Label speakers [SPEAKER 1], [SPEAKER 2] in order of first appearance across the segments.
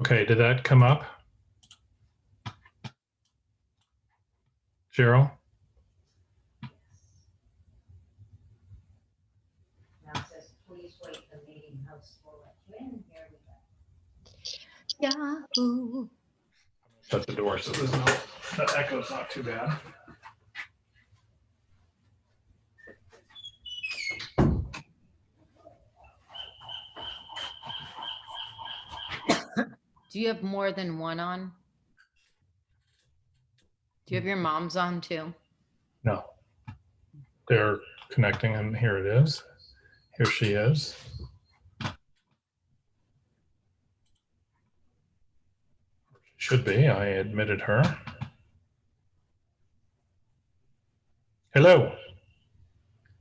[SPEAKER 1] Okay, did that come up? Cheryl?
[SPEAKER 2] Now it says, please wait, the meeting host will let you in. Here we go. Yahoo.
[SPEAKER 1] Shut the door so there's no, the echo's not too bad.
[SPEAKER 3] Do you have more than one on? Do you have your mom's on too?
[SPEAKER 1] No. They're connecting and here it is. Here she is. Should be. I admitted her. Hello.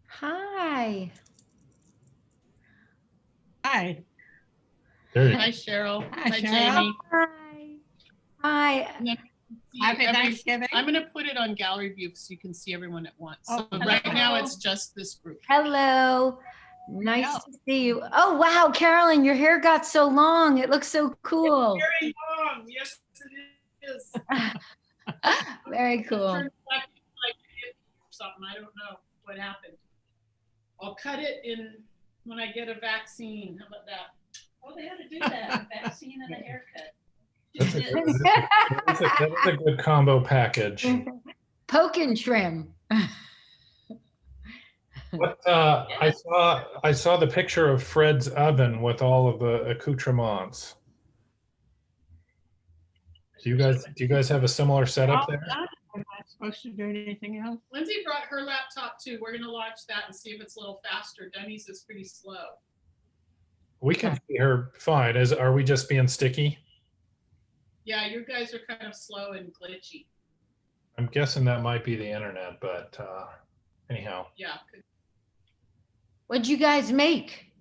[SPEAKER 3] Hi.
[SPEAKER 4] Hi.
[SPEAKER 1] There you
[SPEAKER 5] Hi, Cheryl.
[SPEAKER 4] Hi,
[SPEAKER 5] Hi,
[SPEAKER 4] Cheryl.
[SPEAKER 5] Jamie.
[SPEAKER 3] Hi.
[SPEAKER 4] Happy Thanksgiving.
[SPEAKER 5] I'm going to put it on gallery view so you can see everyone at once. So
[SPEAKER 4] Oh,
[SPEAKER 5] right
[SPEAKER 4] hello.
[SPEAKER 5] now it's just this group.
[SPEAKER 3] Hello. Nice
[SPEAKER 4] Hello.
[SPEAKER 3] to see you. Oh, wow, Carolyn, your hair got so long. It looks so cool.
[SPEAKER 5] Very long. Yes, it is.
[SPEAKER 3] Very
[SPEAKER 5] It
[SPEAKER 3] cool.
[SPEAKER 5] turned black like or something. I don't know what happened. I'll cut it in when I get a vaccine. How about that?
[SPEAKER 2] Oh, they had to do that, vaccine and a haircut.
[SPEAKER 1] That's a good combo package.
[SPEAKER 3] Poke and trim.
[SPEAKER 1] What I saw the picture of Fred's oven with all of the accoutrements. Do you guys have a similar setup there?
[SPEAKER 4] I'm not supposed to do anything else.
[SPEAKER 5] Lindsay brought her laptop too. We're going to launch that and see if it's a little faster. Denny's is pretty slow.
[SPEAKER 1] We can see her fine. Are we just being sticky?
[SPEAKER 5] Yeah, you guys are kind of slow and glitchy.
[SPEAKER 1] I'm guessing that might be the internet, but anyhow.
[SPEAKER 5] Yeah.
[SPEAKER 3] What'd you guys make?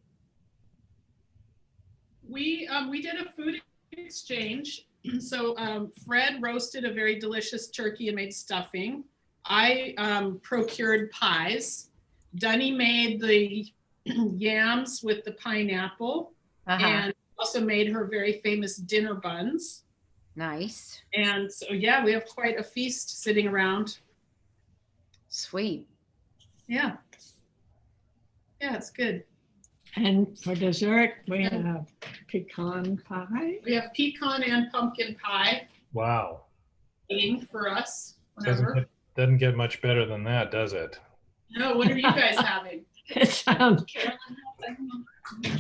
[SPEAKER 5] We did a food exchange. So Fred roasted a very delicious turkey and made stuffing. I procured pies. Dunny made the yams with the pineapple, and also made her very famous dinner buns.
[SPEAKER 3] Nice.
[SPEAKER 5] And so, yeah, we have quite a feast sitting around.
[SPEAKER 3] Sweet.
[SPEAKER 5] Yeah. Yeah, it's good.
[SPEAKER 4] And for dessert, we have pecan pie.
[SPEAKER 5] We have pecan and pumpkin pie
[SPEAKER 1] Wow.
[SPEAKER 5] waiting for us whenever.
[SPEAKER 1] Doesn't get much better than that, does it?
[SPEAKER 5] No, what are you guys having?
[SPEAKER 4] It sounds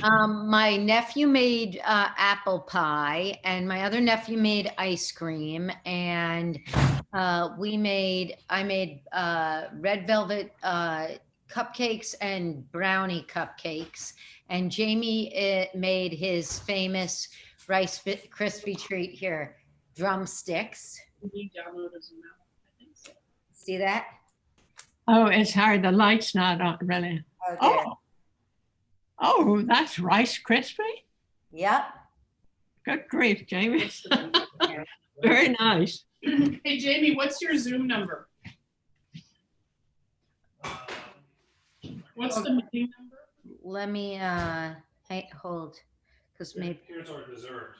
[SPEAKER 3] My nephew made apple pie, and my other nephew made ice cream, and I made red velvet cupcakes and brownie cupcakes, and Jamie made his famous Rice Krispie treat here, drumsticks.
[SPEAKER 5] We downloaded some now. I think so.
[SPEAKER 3] See that?
[SPEAKER 4] Oh, it's hard. The light's not on, really.
[SPEAKER 3] Oh,
[SPEAKER 4] Oh, that's Rice Krispie?
[SPEAKER 3] yep.
[SPEAKER 4] Good grief, Jamie. Very nice.
[SPEAKER 5] Hey, Jamie, what's your Zoom number? What's the meeting number?
[SPEAKER 3] Let me hold, because maybe.
[SPEAKER 1] Here's our dessert.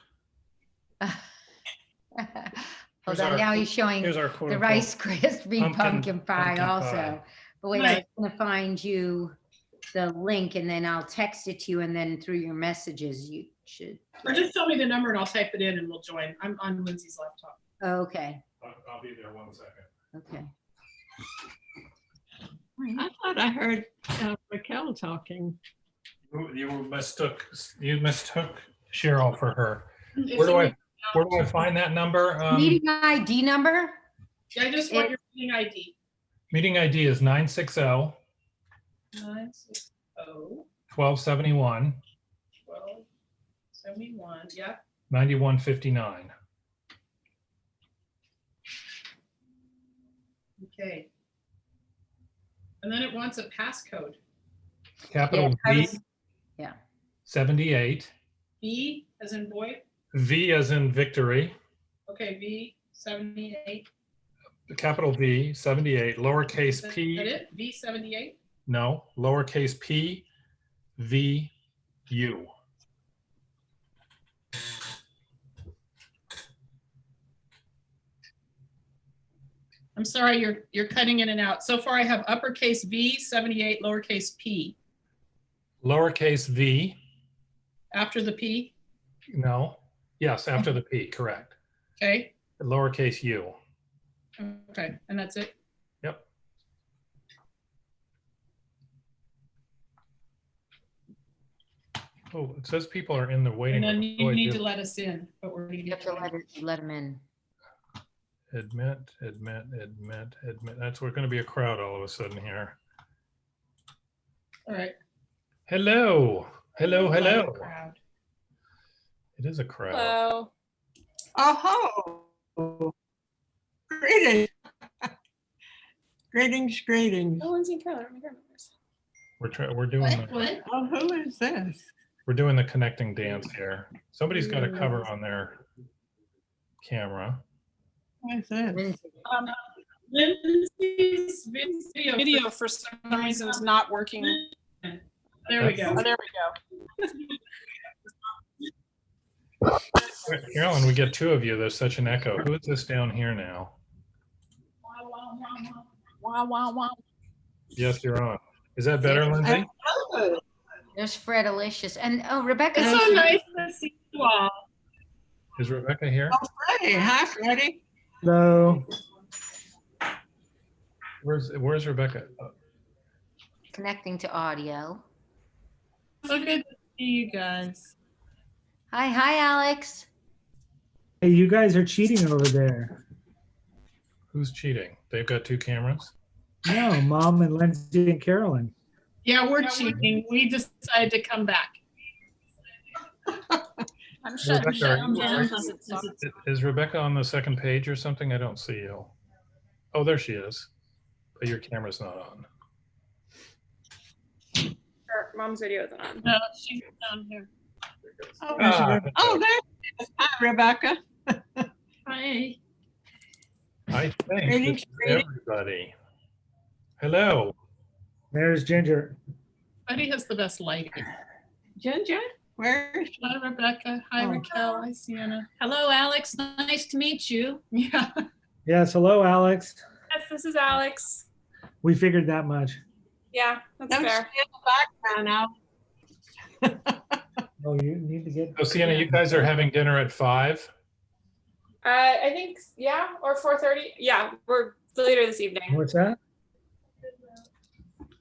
[SPEAKER 3] Hold on, now he's showing
[SPEAKER 1] Here's our
[SPEAKER 3] the Rice Krispie pumpkin pie also.
[SPEAKER 1] pie.
[SPEAKER 3] But wait, I
[SPEAKER 5] Nice.
[SPEAKER 3] was gonna find you the link and then I'll text it to you, and then through your messages you should.
[SPEAKER 5] Or just tell me the number and I'll type it in and we'll join. I'm on Lindsay's laptop.
[SPEAKER 3] Okay,
[SPEAKER 1] I'll be there 1 second.
[SPEAKER 3] okay.
[SPEAKER 4] I thought I heard Raquel talking.
[SPEAKER 1] You mistook Cheryl for her.
[SPEAKER 5] It's
[SPEAKER 1] Where
[SPEAKER 5] in
[SPEAKER 1] do I find that number?
[SPEAKER 3] Meeting ID number?
[SPEAKER 5] I just want your meeting ID.
[SPEAKER 1] Meeting ID is 960
[SPEAKER 5] 960
[SPEAKER 1] 1271
[SPEAKER 5] 1271. Yeah.
[SPEAKER 1] 9159.
[SPEAKER 5] Okay. And then it wants a passcode.
[SPEAKER 1] Capital
[SPEAKER 3] Yeah, I
[SPEAKER 1] V.
[SPEAKER 3] was- yeah.
[SPEAKER 1] 78.
[SPEAKER 5] V as in boy.
[SPEAKER 1] V as in victory.
[SPEAKER 5] Okay, V 78.
[SPEAKER 1] Capital V 78. Lowercase
[SPEAKER 5] Is that
[SPEAKER 1] p.
[SPEAKER 5] it? V 78.
[SPEAKER 1] No. Lowercase p. V U.
[SPEAKER 5] I'm sorry, you're cutting in and out. So far I have uppercase V, 78, lowercase p.
[SPEAKER 1] Lowercase v,
[SPEAKER 5] After the P,
[SPEAKER 1] no. Yes, after the P, correct.
[SPEAKER 5] okay?
[SPEAKER 1] Lowercase u.
[SPEAKER 5] Okay, and that's it?
[SPEAKER 1] Yep. Oh, it says people are in the waiting
[SPEAKER 5] And then
[SPEAKER 1] room.
[SPEAKER 5] you
[SPEAKER 1] Oh, I
[SPEAKER 5] need
[SPEAKER 1] do.
[SPEAKER 5] to let us in, but we're
[SPEAKER 3] You have to let them in.
[SPEAKER 1] Admit. That's, we're going to be a crowd all of a sudden here.
[SPEAKER 5] All right.
[SPEAKER 1] Hello. Hello.
[SPEAKER 5] Crowd.
[SPEAKER 1] It is a crowd.
[SPEAKER 6] Hello.
[SPEAKER 4] Oh, greetings. Greetings.
[SPEAKER 6] Oh, Lindsay and Carol are my grandmothers.
[SPEAKER 1] We're doing
[SPEAKER 5] What?
[SPEAKER 4] Oh, who is this?
[SPEAKER 1] we're doing the connecting dance here. Somebody's got a cover on their camera.
[SPEAKER 4] Who is this?
[SPEAKER 3] Lindsay.
[SPEAKER 5] Lindsay's
[SPEAKER 6] Video for some reason is not working.
[SPEAKER 5] There we go.
[SPEAKER 6] Oh, there we go.
[SPEAKER 1] Carolyn, we get two of you. There's such an echo. Who is this down here now?
[SPEAKER 6] Wow, wow, wow.
[SPEAKER 1] Yes, you're on. Is that better, Lindsay?
[SPEAKER 3] There's Fred Alicious. And oh, Rebecca.
[SPEAKER 5] It's so nice to see you all.
[SPEAKER 1] Is Rebecca here?
[SPEAKER 4] Oh, Freddie. Hi, Freddie.
[SPEAKER 7] Hello.
[SPEAKER 1] Where's Rebecca?
[SPEAKER 3] Connecting to audio.
[SPEAKER 5] So good to see you guys.
[SPEAKER 3] Hi, Alex.
[SPEAKER 7] Hey, you guys are cheating over there.
[SPEAKER 1] Who's cheating? They've got two cameras?
[SPEAKER 7] No, Mom and Lindsay and Carolyn.
[SPEAKER 5] Yeah, we're cheating. We decided to come back.
[SPEAKER 6] I'm shutting
[SPEAKER 1] Rebecca, are
[SPEAKER 6] down
[SPEAKER 1] you-
[SPEAKER 6] now because it's on.
[SPEAKER 1] Is Rebecca on the second page or something? I don't see you. Oh, there she is. But your camera's not on.
[SPEAKER 6] Her mom's video isn't on.
[SPEAKER 5] No, she's down here.
[SPEAKER 4] Oh,
[SPEAKER 1] Ah,
[SPEAKER 4] oh, there she is. Hi, Rebecca.
[SPEAKER 5] Hi.
[SPEAKER 1] I think
[SPEAKER 4] Greetings,
[SPEAKER 1] this is everybody. Hello.
[SPEAKER 7] There's Ginger.
[SPEAKER 5] Buddy has the best lighting.
[SPEAKER 4] Ginger, where is she?
[SPEAKER 5] Hi, Rebecca. Hi,
[SPEAKER 4] Oh.
[SPEAKER 5] Raquel. Hi, Sienna.
[SPEAKER 8] Hello, Alex. Nice to meet you.
[SPEAKER 5] Yeah.
[SPEAKER 7] Yes, hello, Alex.
[SPEAKER 6] Yes, this is Alex.
[SPEAKER 7] We figured that much.
[SPEAKER 6] Yeah, that's
[SPEAKER 4] Don't
[SPEAKER 6] fair.
[SPEAKER 4] stay in the background now.
[SPEAKER 7] Oh, you need to get.
[SPEAKER 1] So Sienna, you guys are having dinner at 5?
[SPEAKER 6] I think, yeah, or 4:30. Yeah, we're later this evening.
[SPEAKER 7] What's that?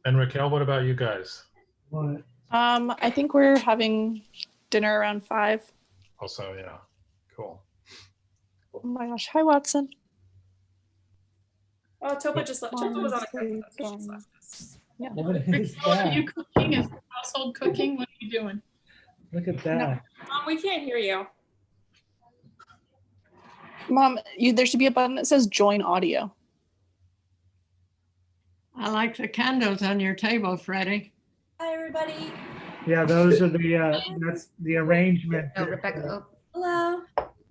[SPEAKER 1] And Raquel, what about you guys?
[SPEAKER 7] What?
[SPEAKER 9] I think we're having dinner around 5.
[SPEAKER 1] Also, yeah. Cool.
[SPEAKER 9] Oh my gosh. Hi, Watson.
[SPEAKER 6] Oh, Topa just left. Topa was on the
[SPEAKER 9] Honestly,
[SPEAKER 6] group. She just left us.
[SPEAKER 7] What is
[SPEAKER 5] Raquel, are
[SPEAKER 7] that?
[SPEAKER 5] you cooking? Is the household cooking? What are you doing?
[SPEAKER 7] Look at that.
[SPEAKER 6] We can't hear you.
[SPEAKER 9] Mom, there should be a button that says join audio.
[SPEAKER 4] I like the candles on your table, Freddie.
[SPEAKER 2] Hi, everybody.
[SPEAKER 7] Yeah, those are the, that's the arrangement.
[SPEAKER 3] Oh, Rebecca. Oh,
[SPEAKER 2] Hello.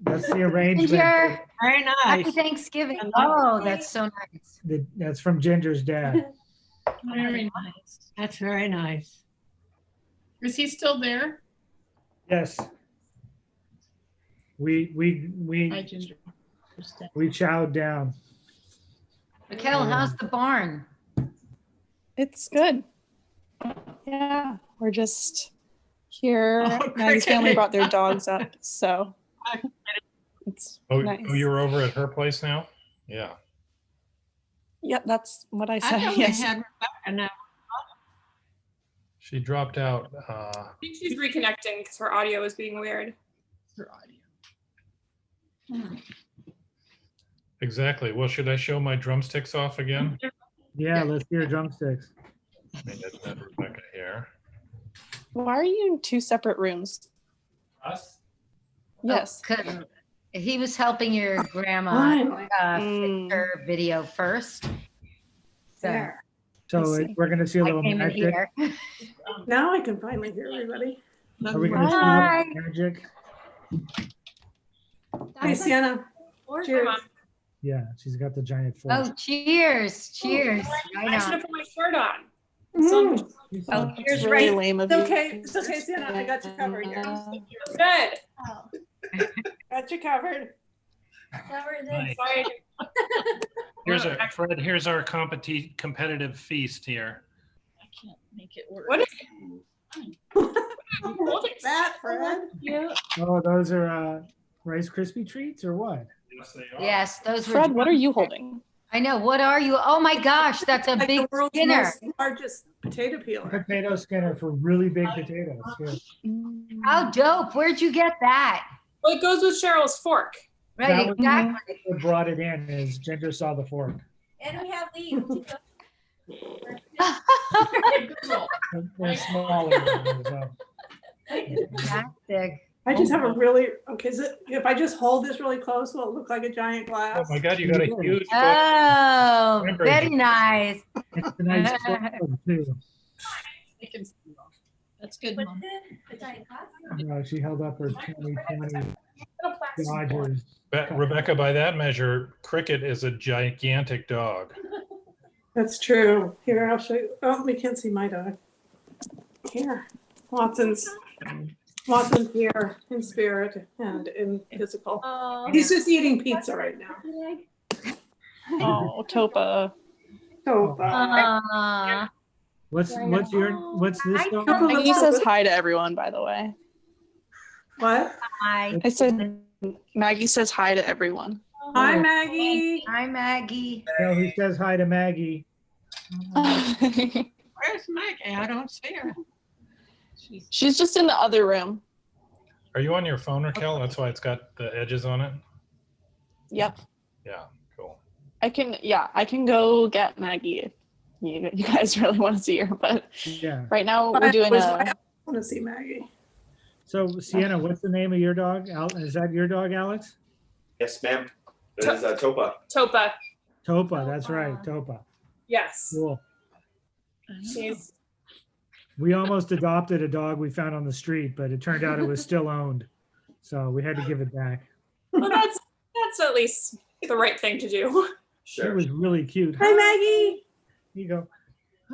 [SPEAKER 7] That's the arrangement.
[SPEAKER 3] Ginger.
[SPEAKER 4] Very
[SPEAKER 3] Happy
[SPEAKER 4] nice.
[SPEAKER 3] Thanksgiving.
[SPEAKER 4] I love
[SPEAKER 3] Oh, that's so nice.
[SPEAKER 7] That's from Ginger's dad.
[SPEAKER 5] Very nice.
[SPEAKER 4] That's very nice.
[SPEAKER 5] Is he still there?
[SPEAKER 7] Yes. We
[SPEAKER 5] Hi, Ginger.
[SPEAKER 7] chowed down.
[SPEAKER 3] Raquel, how's the barn?
[SPEAKER 9] It's good. Yeah, we're just here.
[SPEAKER 4] Oh,
[SPEAKER 9] Maggie's family
[SPEAKER 4] cricket.
[SPEAKER 9] brought their dogs up, so it's
[SPEAKER 1] Oh,
[SPEAKER 9] nice.
[SPEAKER 1] oh, you're over at her place now? Yeah.
[SPEAKER 9] Yep, that's what I
[SPEAKER 4] I
[SPEAKER 9] said.
[SPEAKER 4] thought we
[SPEAKER 9] Yes.
[SPEAKER 4] had Rebecca now.
[SPEAKER 1] She dropped out.
[SPEAKER 6] I think she's reconnecting because her audio is being weird.
[SPEAKER 5] Her audio.
[SPEAKER 1] Exactly. Well, should I show my drumsticks off again?
[SPEAKER 7] Yeah, let's hear drumsticks.
[SPEAKER 1] I mean, that's not Rebecca here.
[SPEAKER 9] Why are you in 2 separate rooms?
[SPEAKER 1] Us?
[SPEAKER 9] Yes.
[SPEAKER 3] Oh, 'cause he was helping your grandma fix
[SPEAKER 9] Mm.
[SPEAKER 3] her video first. So
[SPEAKER 7] So
[SPEAKER 9] I see.
[SPEAKER 7] we're gonna see a
[SPEAKER 3] I
[SPEAKER 7] little
[SPEAKER 3] came in
[SPEAKER 7] magic.
[SPEAKER 3] here.
[SPEAKER 10] Now I can finally hear everybody.
[SPEAKER 7] Are we gonna see a
[SPEAKER 3] Hi.
[SPEAKER 7] little magic?
[SPEAKER 10] Hi, Sienna. Cheers.
[SPEAKER 6] Mom.
[SPEAKER 7] Yeah, she's got the giant fork.
[SPEAKER 3] Oh, cheers. Cheers. Right
[SPEAKER 6] I should
[SPEAKER 3] on.
[SPEAKER 6] have put my shirt on.
[SPEAKER 10] Mm,
[SPEAKER 7] She's
[SPEAKER 9] Oh,
[SPEAKER 7] fine.
[SPEAKER 9] it's really lame of
[SPEAKER 10] It's
[SPEAKER 9] you.
[SPEAKER 10] okay. It's okay, Sienna. I got you covered here.
[SPEAKER 6] Good.
[SPEAKER 10] Got you covered.
[SPEAKER 2] Cover this.
[SPEAKER 1] Nice.
[SPEAKER 6] Sorry.
[SPEAKER 1] Here's our Fred. Here's our competitive feast here.
[SPEAKER 8] I can't make it work.
[SPEAKER 6] What is
[SPEAKER 10] That, Fred?
[SPEAKER 7] Oh, those are Rice Krispie treats or what?
[SPEAKER 1] Yes, they are.
[SPEAKER 3] Yes, those were.
[SPEAKER 9] Fred, what are you holding?
[SPEAKER 3] I know. What are you? Oh my gosh, that's a
[SPEAKER 10] Like
[SPEAKER 3] big
[SPEAKER 10] the world's
[SPEAKER 3] dinner.
[SPEAKER 10] most largest potato peeler.
[SPEAKER 7] Potato skinner for really big potatoes. Yeah.
[SPEAKER 3] How dope. Where'd you get that?
[SPEAKER 6] Well, it goes with Cheryl's fork.
[SPEAKER 3] Right,
[SPEAKER 7] That was-
[SPEAKER 3] exactly.
[SPEAKER 7] What brought it in is Ginger saw the fork.
[SPEAKER 2] And we have leaves.
[SPEAKER 7] They're smaller. So.
[SPEAKER 3] Fantastic.
[SPEAKER 10] I just have a really, okay, if I just hold this really close, will it look like a giant
[SPEAKER 1] Oh
[SPEAKER 10] glass?
[SPEAKER 1] my God, you got a huge.
[SPEAKER 3] Oh,
[SPEAKER 1] Remember,
[SPEAKER 3] very nice.
[SPEAKER 7] It's a nice photo, too.
[SPEAKER 8] I can see you. That's good,
[SPEAKER 2] What's
[SPEAKER 8] Mom.
[SPEAKER 2] the giant glass?
[SPEAKER 7] She held up her 2020 Dodgers.
[SPEAKER 1] Rebecca, by that measure, Cricket is a gigantic dog.
[SPEAKER 10] That's true. Here, I'll show you. Oh, we can't see my dog. Here, Watson's here in spirit and in physical. He's just eating pizza right now.
[SPEAKER 9] Oh, Topa.
[SPEAKER 10] So,
[SPEAKER 3] Aw.
[SPEAKER 7] What's this
[SPEAKER 3] I
[SPEAKER 7] dog?
[SPEAKER 3] don't
[SPEAKER 9] Maggie says hi to everyone, by the way.
[SPEAKER 10] what?
[SPEAKER 3] Hi.
[SPEAKER 9] I said Maggie says hi to everyone.
[SPEAKER 10] Hi, Maggie.
[SPEAKER 3] Hi, Maggie.
[SPEAKER 7] No, he says hi to Maggie.
[SPEAKER 8] Where's Maggie? I don't see her.
[SPEAKER 9] She's just in the other room.
[SPEAKER 1] Are you on your phone, Raquel? That's why it's got the edges on it.
[SPEAKER 9] Yep.
[SPEAKER 1] Yeah, cool.
[SPEAKER 9] I can go get Maggie if you guys really want to see her, but
[SPEAKER 7] Yeah.
[SPEAKER 9] right now we're doing
[SPEAKER 10] I want to see Maggie.
[SPEAKER 7] So Sienna, what's the name of your dog? Is that your dog, Alex?
[SPEAKER 11] Yes, ma'am. That is Topa.
[SPEAKER 6] Topa.
[SPEAKER 7] Topa. That's right, Topa.
[SPEAKER 6] Yes.
[SPEAKER 7] Cool.
[SPEAKER 6] She's
[SPEAKER 7] We almost adopted a dog we found on the street, but it turned out it was still owned, so we had to give it back.
[SPEAKER 6] well, that's at least the right thing to do.
[SPEAKER 7] It
[SPEAKER 11] Sure.
[SPEAKER 7] was really cute.
[SPEAKER 10] Hi, Maggie.
[SPEAKER 7] Here you go.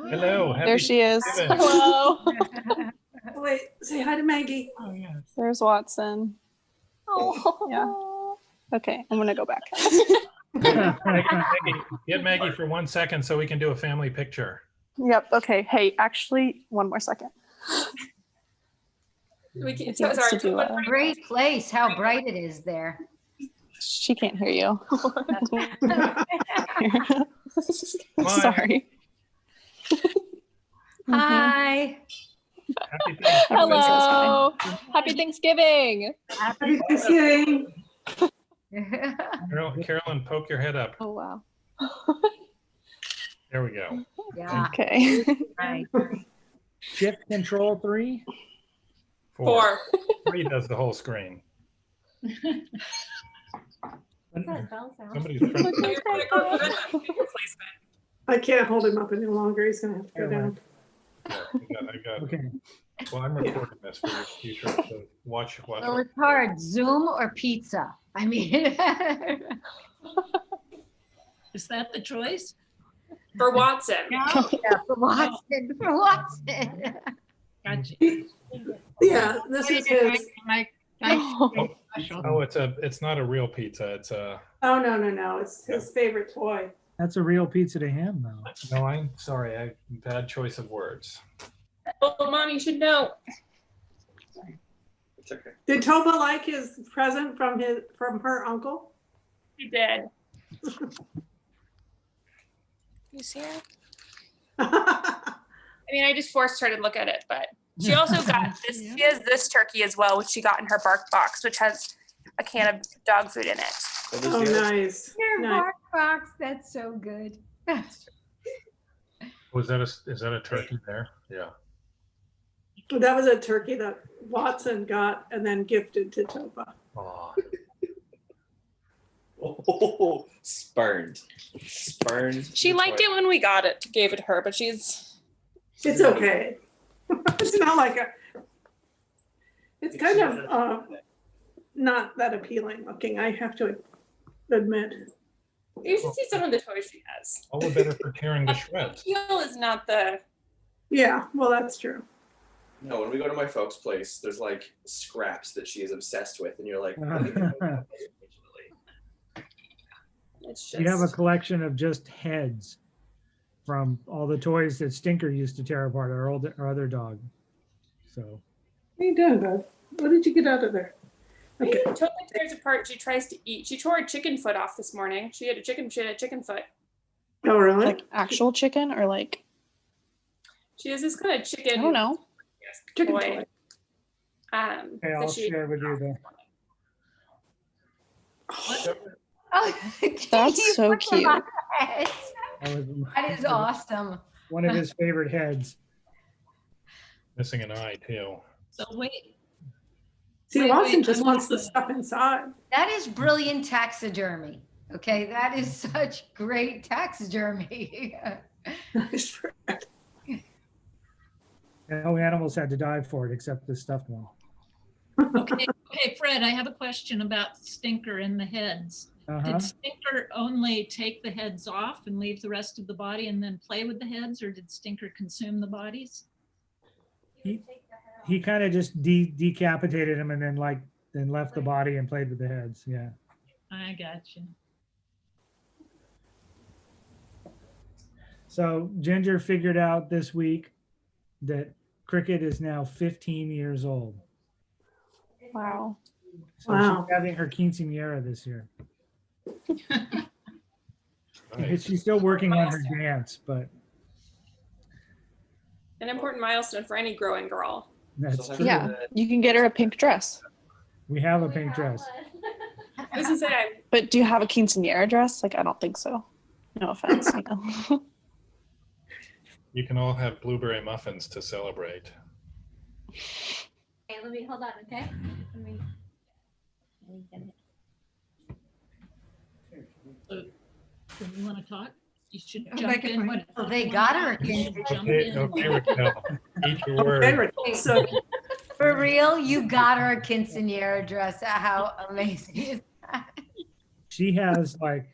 [SPEAKER 1] Hello.
[SPEAKER 9] there she is.
[SPEAKER 1] Thanksgiving.
[SPEAKER 9] Hello.
[SPEAKER 10] Oh, wait, say hi to Maggie.
[SPEAKER 7] Oh yeah.
[SPEAKER 9] There's Watson.
[SPEAKER 6] Oh.
[SPEAKER 9] Yeah. Okay, I'm gonna go back.
[SPEAKER 1] Maggie, get Maggie for 1 second so we can do a family picture.
[SPEAKER 9] Yep. Okay. Hey, actually, one more second.
[SPEAKER 6] We can,
[SPEAKER 9] He
[SPEAKER 6] so,
[SPEAKER 9] wants
[SPEAKER 6] sorry.
[SPEAKER 9] to do a-
[SPEAKER 3] Great place. How bright it is there.
[SPEAKER 9] She can't hear you.
[SPEAKER 1] Bye.
[SPEAKER 9] Sorry.
[SPEAKER 3] Hi.
[SPEAKER 1] Happy Thanksgiving.
[SPEAKER 9] Hello.
[SPEAKER 8] Happy Thanksgiving.
[SPEAKER 10] Happy Thanksgiving.
[SPEAKER 1] Carolyn, poke your head up.
[SPEAKER 9] Oh wow.
[SPEAKER 1] There we go.
[SPEAKER 3] Yeah.
[SPEAKER 9] Okay.
[SPEAKER 3] Right.
[SPEAKER 7] Shift Control 3.
[SPEAKER 6] 4.
[SPEAKER 1] 3 does the whole screen. Somebody's trying
[SPEAKER 10] I can't hold him up any longer. He's gonna have to go down.
[SPEAKER 1] I got.
[SPEAKER 7] Okay.
[SPEAKER 1] Well, I'm recording this for your future. So watch.
[SPEAKER 3] Well, it's hard. Zoom or pizza? I mean.
[SPEAKER 8] Is that the choice?
[SPEAKER 6] For Watson.
[SPEAKER 3] Yeah, for Watson. For Watson.
[SPEAKER 8] Gotcha.
[SPEAKER 10] Yeah, this is his.
[SPEAKER 1] Oh, it's not a real pizza. It's a.
[SPEAKER 10] Oh, no. It's his favorite toy.
[SPEAKER 7] That's a real pizza to him, though.
[SPEAKER 1] No, I'm sorry. Bad choice of words.
[SPEAKER 6] Oh, Mom, you should know.
[SPEAKER 11] It's okay.
[SPEAKER 10] Did Toba like his present from her uncle?
[SPEAKER 6] She did. You see her? I mean, I just forced her to look at it, but she also got this. She has this turkey as well, which she got in her bark box, which has a can of dog food in it.
[SPEAKER 10] Oh, nice.
[SPEAKER 3] Your
[SPEAKER 10] Nice.
[SPEAKER 3] bark box. That's so good.
[SPEAKER 1] Was that is that a turkey there? Yeah.
[SPEAKER 10] That was a turkey that Watson got and then gifted to Toba.
[SPEAKER 1] Oh,
[SPEAKER 11] Oh, spurned.
[SPEAKER 6] She liked it when we got it, gave it to her, but she's.
[SPEAKER 10] It's okay. It's not like a. It's kind of not that appealing looking, I have to admit.
[SPEAKER 6] You should see some of the toys she has.
[SPEAKER 1] all the better for tearing to shreds.
[SPEAKER 6] Heel is not the.
[SPEAKER 10] Yeah, well, that's true.
[SPEAKER 11] No, when we go to my folks' place, there's like scraps that she is obsessed with, and you're like, "What are you doing?"
[SPEAKER 6] It's
[SPEAKER 7] We have a
[SPEAKER 6] just,
[SPEAKER 7] collection of just heads from all the toys that Stinker used to tear apart, our other dog. So
[SPEAKER 10] What are you doing, bud? What did you get out of there? Okay.
[SPEAKER 6] Topa tears apart. She tries to eat. She tore a chicken foot off this morning. She had a chicken foot.
[SPEAKER 10] Oh, really?
[SPEAKER 9] Like actual chicken or like,
[SPEAKER 6] She has this kind of chicken.
[SPEAKER 9] I don't know.
[SPEAKER 10] Chicken
[SPEAKER 6] toy.
[SPEAKER 10] toy.
[SPEAKER 7] okay,
[SPEAKER 6] that
[SPEAKER 7] I'll
[SPEAKER 6] she-
[SPEAKER 7] share with you the.
[SPEAKER 3] Oh,
[SPEAKER 9] That's so cute.
[SPEAKER 7] That was
[SPEAKER 3] That is awesome.
[SPEAKER 7] one of his favorite heads.
[SPEAKER 1] Missing an eye too.
[SPEAKER 8] So wait,
[SPEAKER 10] See,
[SPEAKER 8] Wait,
[SPEAKER 10] Watson
[SPEAKER 8] wait,
[SPEAKER 10] just
[SPEAKER 8] I'm
[SPEAKER 10] wants the
[SPEAKER 8] also-
[SPEAKER 10] stuff inside.
[SPEAKER 3] That is brilliant taxidermy. Okay, that is such great taxidermy.
[SPEAKER 7] No animals had to die for it except the stuffed one.
[SPEAKER 8] okay, Fred, I have a question about Stinker and the heads.
[SPEAKER 7] Uh-huh.
[SPEAKER 8] Did Stinker only take the heads off and leave the rest of the body and then play with the heads, or did Stinker consume the bodies?
[SPEAKER 7] He kind of just decapitated him and then left the body and played with the heads. Yeah.
[SPEAKER 8] I got you.
[SPEAKER 7] So Ginger figured out this week that Cricket is now 15 years old.
[SPEAKER 9] Wow.
[SPEAKER 7] So
[SPEAKER 10] Wow.
[SPEAKER 7] she's having her quinceañera this year.
[SPEAKER 1] Nice.
[SPEAKER 7] She's still working on her dance, but
[SPEAKER 6] An important milestone for any growing girl.
[SPEAKER 7] that's
[SPEAKER 11] So
[SPEAKER 7] true.
[SPEAKER 9] Yeah, you can get her a pink dress.
[SPEAKER 7] We have a pink dress.
[SPEAKER 6] This is it.
[SPEAKER 9] But do you have a quinceanera dress? Like, I don't think so. No offense. You know.
[SPEAKER 1] You can all have blueberry muffins to celebrate.
[SPEAKER 2] Okay, let me, hold on, okay? Let me get it.
[SPEAKER 8] Do you want to talk? You should
[SPEAKER 4] I'll
[SPEAKER 8] jump
[SPEAKER 4] make it
[SPEAKER 8] in.
[SPEAKER 4] right.
[SPEAKER 3] Oh, they got her.
[SPEAKER 8] You should jump
[SPEAKER 1] Okay,
[SPEAKER 8] in.
[SPEAKER 1] okay, Raquel. Eat your
[SPEAKER 10] Okay,
[SPEAKER 1] word.
[SPEAKER 10] Raquel, so
[SPEAKER 3] For real, you got her a quinceanera dress. How amazing is that?
[SPEAKER 7] She has like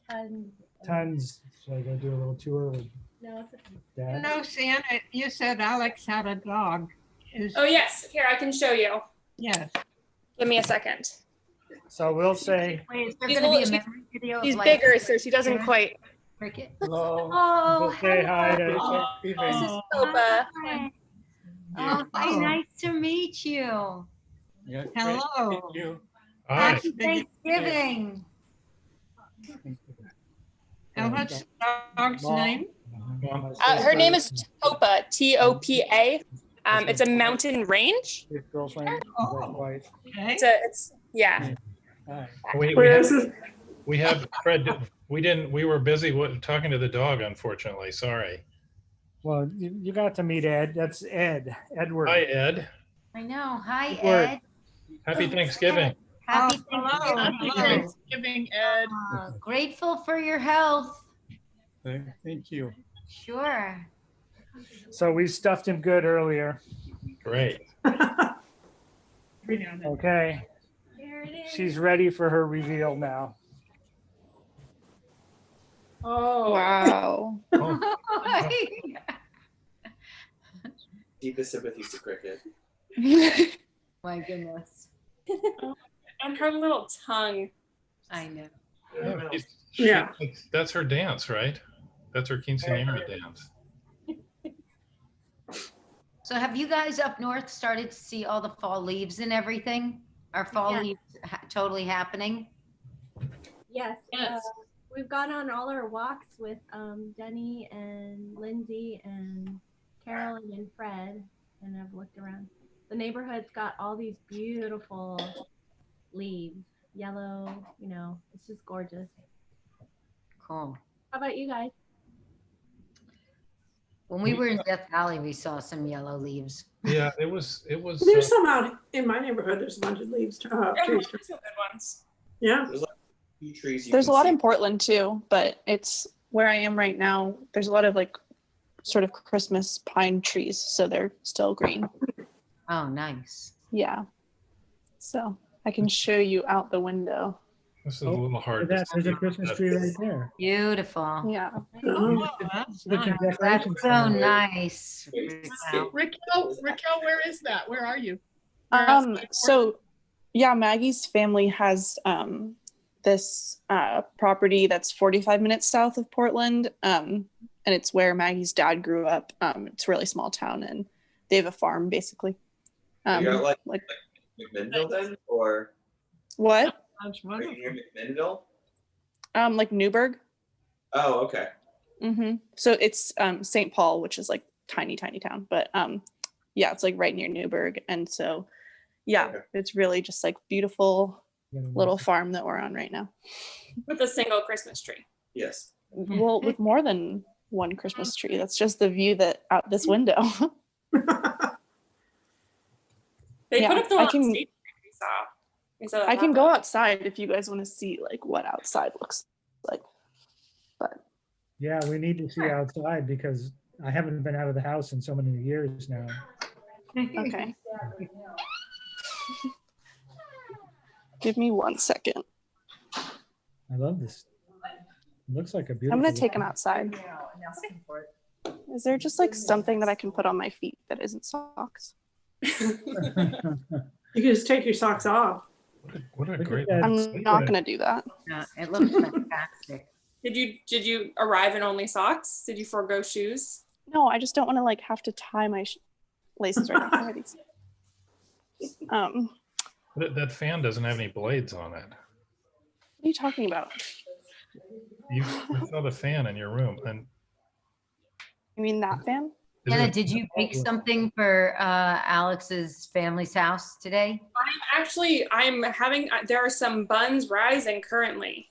[SPEAKER 2] Tons.
[SPEAKER 7] tons. Should I go do a little tour with
[SPEAKER 2] No, it's
[SPEAKER 7] Dad?
[SPEAKER 4] No, Santa, you said Alex had a dog. Is,
[SPEAKER 6] Oh yes, here I can show you.
[SPEAKER 4] yes.
[SPEAKER 6] Give me a second.
[SPEAKER 7] So we'll say
[SPEAKER 3] Wait, is there
[SPEAKER 6] She's
[SPEAKER 3] gonna
[SPEAKER 6] a
[SPEAKER 3] be a
[SPEAKER 6] little-
[SPEAKER 3] memory video of
[SPEAKER 6] She's
[SPEAKER 3] like
[SPEAKER 6] bigger, so she doesn't
[SPEAKER 3] Yeah.
[SPEAKER 6] quite.
[SPEAKER 3] Cricket?
[SPEAKER 7] hello.
[SPEAKER 3] Oh,
[SPEAKER 7] We'll say hi to
[SPEAKER 8] Oh,
[SPEAKER 6] This is
[SPEAKER 8] oh,
[SPEAKER 6] Topa.
[SPEAKER 3] hi. Oh, hi, nice to meet you.
[SPEAKER 4] Hello.
[SPEAKER 1] Hi.
[SPEAKER 3] Happy Thanksgiving.
[SPEAKER 4] And what's the dog's name?
[SPEAKER 6] Her name is Topa. Topa. It's a mountain range.
[SPEAKER 7] His girlfriend,
[SPEAKER 4] Oh.
[SPEAKER 7] wife.
[SPEAKER 4] Okay.
[SPEAKER 6] It's yeah.
[SPEAKER 7] Hi.
[SPEAKER 10] where is it?
[SPEAKER 1] We have Fred. We were busy talking to the dog, unfortunately. Sorry.
[SPEAKER 7] Well, you got to meet Ed. That's Ed. Edward.
[SPEAKER 1] Hi, Ed.
[SPEAKER 3] I know. Hi,
[SPEAKER 7] Good work.
[SPEAKER 3] Ed.
[SPEAKER 1] Happy Thanksgiving.
[SPEAKER 3] Happy
[SPEAKER 4] hello,
[SPEAKER 3] Thanksgiving.
[SPEAKER 5] Happy
[SPEAKER 4] hello.
[SPEAKER 5] Thanksgiving, Ed.
[SPEAKER 3] Grateful for your health.
[SPEAKER 7] Thank you.
[SPEAKER 3] Sure.
[SPEAKER 7] So we stuffed him good earlier.
[SPEAKER 1] Great.
[SPEAKER 7] Okay.
[SPEAKER 2] There it is.
[SPEAKER 7] She's ready for her reveal now.
[SPEAKER 6] Oh.
[SPEAKER 9] Wow.
[SPEAKER 11] Deepest sympathies to Cricket.
[SPEAKER 3] My goodness.
[SPEAKER 6] And her little tongue.
[SPEAKER 3] I know.
[SPEAKER 10] Yeah.
[SPEAKER 1] That's her dance, right? That's her quinceañera dance.
[SPEAKER 3] So have you guys up north started to see all the fall leaves and everything? Are fall
[SPEAKER 2] Yeah.
[SPEAKER 3] leaves totally happening?
[SPEAKER 2] Yes.
[SPEAKER 8] Yes.
[SPEAKER 2] We've gone on all our walks with Denny and Lindsay and Carolyn and Fred, and I've looked around. The neighborhood's got all these beautiful leaves, yellow, it's just gorgeous.
[SPEAKER 3] Cool.
[SPEAKER 2] How about you guys?
[SPEAKER 3] When we were in Death Valley, we saw some yellow leaves.
[SPEAKER 1] Yeah, it was.
[SPEAKER 10] There's some out in my neighborhood. There's a bunch of leaves,
[SPEAKER 6] Oh,
[SPEAKER 10] trees.
[SPEAKER 6] there's some good ones.
[SPEAKER 10] Yeah.
[SPEAKER 11] There's like few trees.
[SPEAKER 9] There's a lot in Portland too, but it's where I am right now. There's a lot of like sort of Christmas pine trees, so they're still green.
[SPEAKER 3] Oh, nice.
[SPEAKER 9] Yeah. So I can show you out the window.
[SPEAKER 1] This is a little hard. to
[SPEAKER 7] There's a
[SPEAKER 1] see.
[SPEAKER 7] Christmas tree right there.
[SPEAKER 3] Beautiful.
[SPEAKER 9] Yeah.
[SPEAKER 4] Oh, that's
[SPEAKER 7] Look
[SPEAKER 4] nice.
[SPEAKER 7] at
[SPEAKER 3] That's
[SPEAKER 7] decorations.
[SPEAKER 3] so nice.
[SPEAKER 5] Raquel, where is that? Where are you? You're outside Portland?
[SPEAKER 9] So yeah, Maggie's family has this property that's 45 minutes south of Portland. And it's where Maggie's dad grew up. It's a really small town, and they have a farm basically.
[SPEAKER 11] You're like McMinnville then, or
[SPEAKER 9] what?
[SPEAKER 4] That's
[SPEAKER 11] are
[SPEAKER 4] wonderful.
[SPEAKER 11] you near McMinnville?
[SPEAKER 9] Like Newburgh.
[SPEAKER 11] Oh, okay.
[SPEAKER 9] So it's St. Paul, which is like tiny town, but yeah, it's like right near Newburgh, and so yeah,
[SPEAKER 11] Okay.
[SPEAKER 9] it's really just like beautiful little farm that we're on right now.
[SPEAKER 6] With a single Christmas tree.
[SPEAKER 11] Yes.
[SPEAKER 9] Well, with more than one Christmas tree. That's just the view that out this window.
[SPEAKER 6] They
[SPEAKER 9] Yeah,
[SPEAKER 6] put up the
[SPEAKER 9] I
[SPEAKER 6] one
[SPEAKER 9] can-
[SPEAKER 6] we saw. We saw that
[SPEAKER 9] I can
[SPEAKER 6] happen.
[SPEAKER 9] go outside if you guys want to see like what outside looks like. But
[SPEAKER 7] Yeah, we need to see outside because I haven't been out of the house in so many years now.
[SPEAKER 9] okay. Give me 1 second.
[SPEAKER 7] I love this. It looks like a beautiful.
[SPEAKER 9] I'm gonna take him outside. Is there just like something that I can put on my feet that isn't socks?
[SPEAKER 10] You can just take your socks off.
[SPEAKER 1] What a
[SPEAKER 7] Look at
[SPEAKER 1] great.
[SPEAKER 7] that.
[SPEAKER 9] I'm not gonna do that.
[SPEAKER 3] Yeah, it looks fantastic.
[SPEAKER 6] Did you arrive in only socks? Did you forego shoes?
[SPEAKER 9] No, I just don't want to like have to tie my laces right now. Where are these?
[SPEAKER 1] That fan doesn't have any blades on it.
[SPEAKER 9] What are you talking about?
[SPEAKER 1] You saw the fan in your room, and
[SPEAKER 9] You mean that fan?
[SPEAKER 1] is
[SPEAKER 3] Anna,
[SPEAKER 1] it-
[SPEAKER 3] did you bake something for Alex's family's house today?
[SPEAKER 6] I'm having, there are some buns rising currently.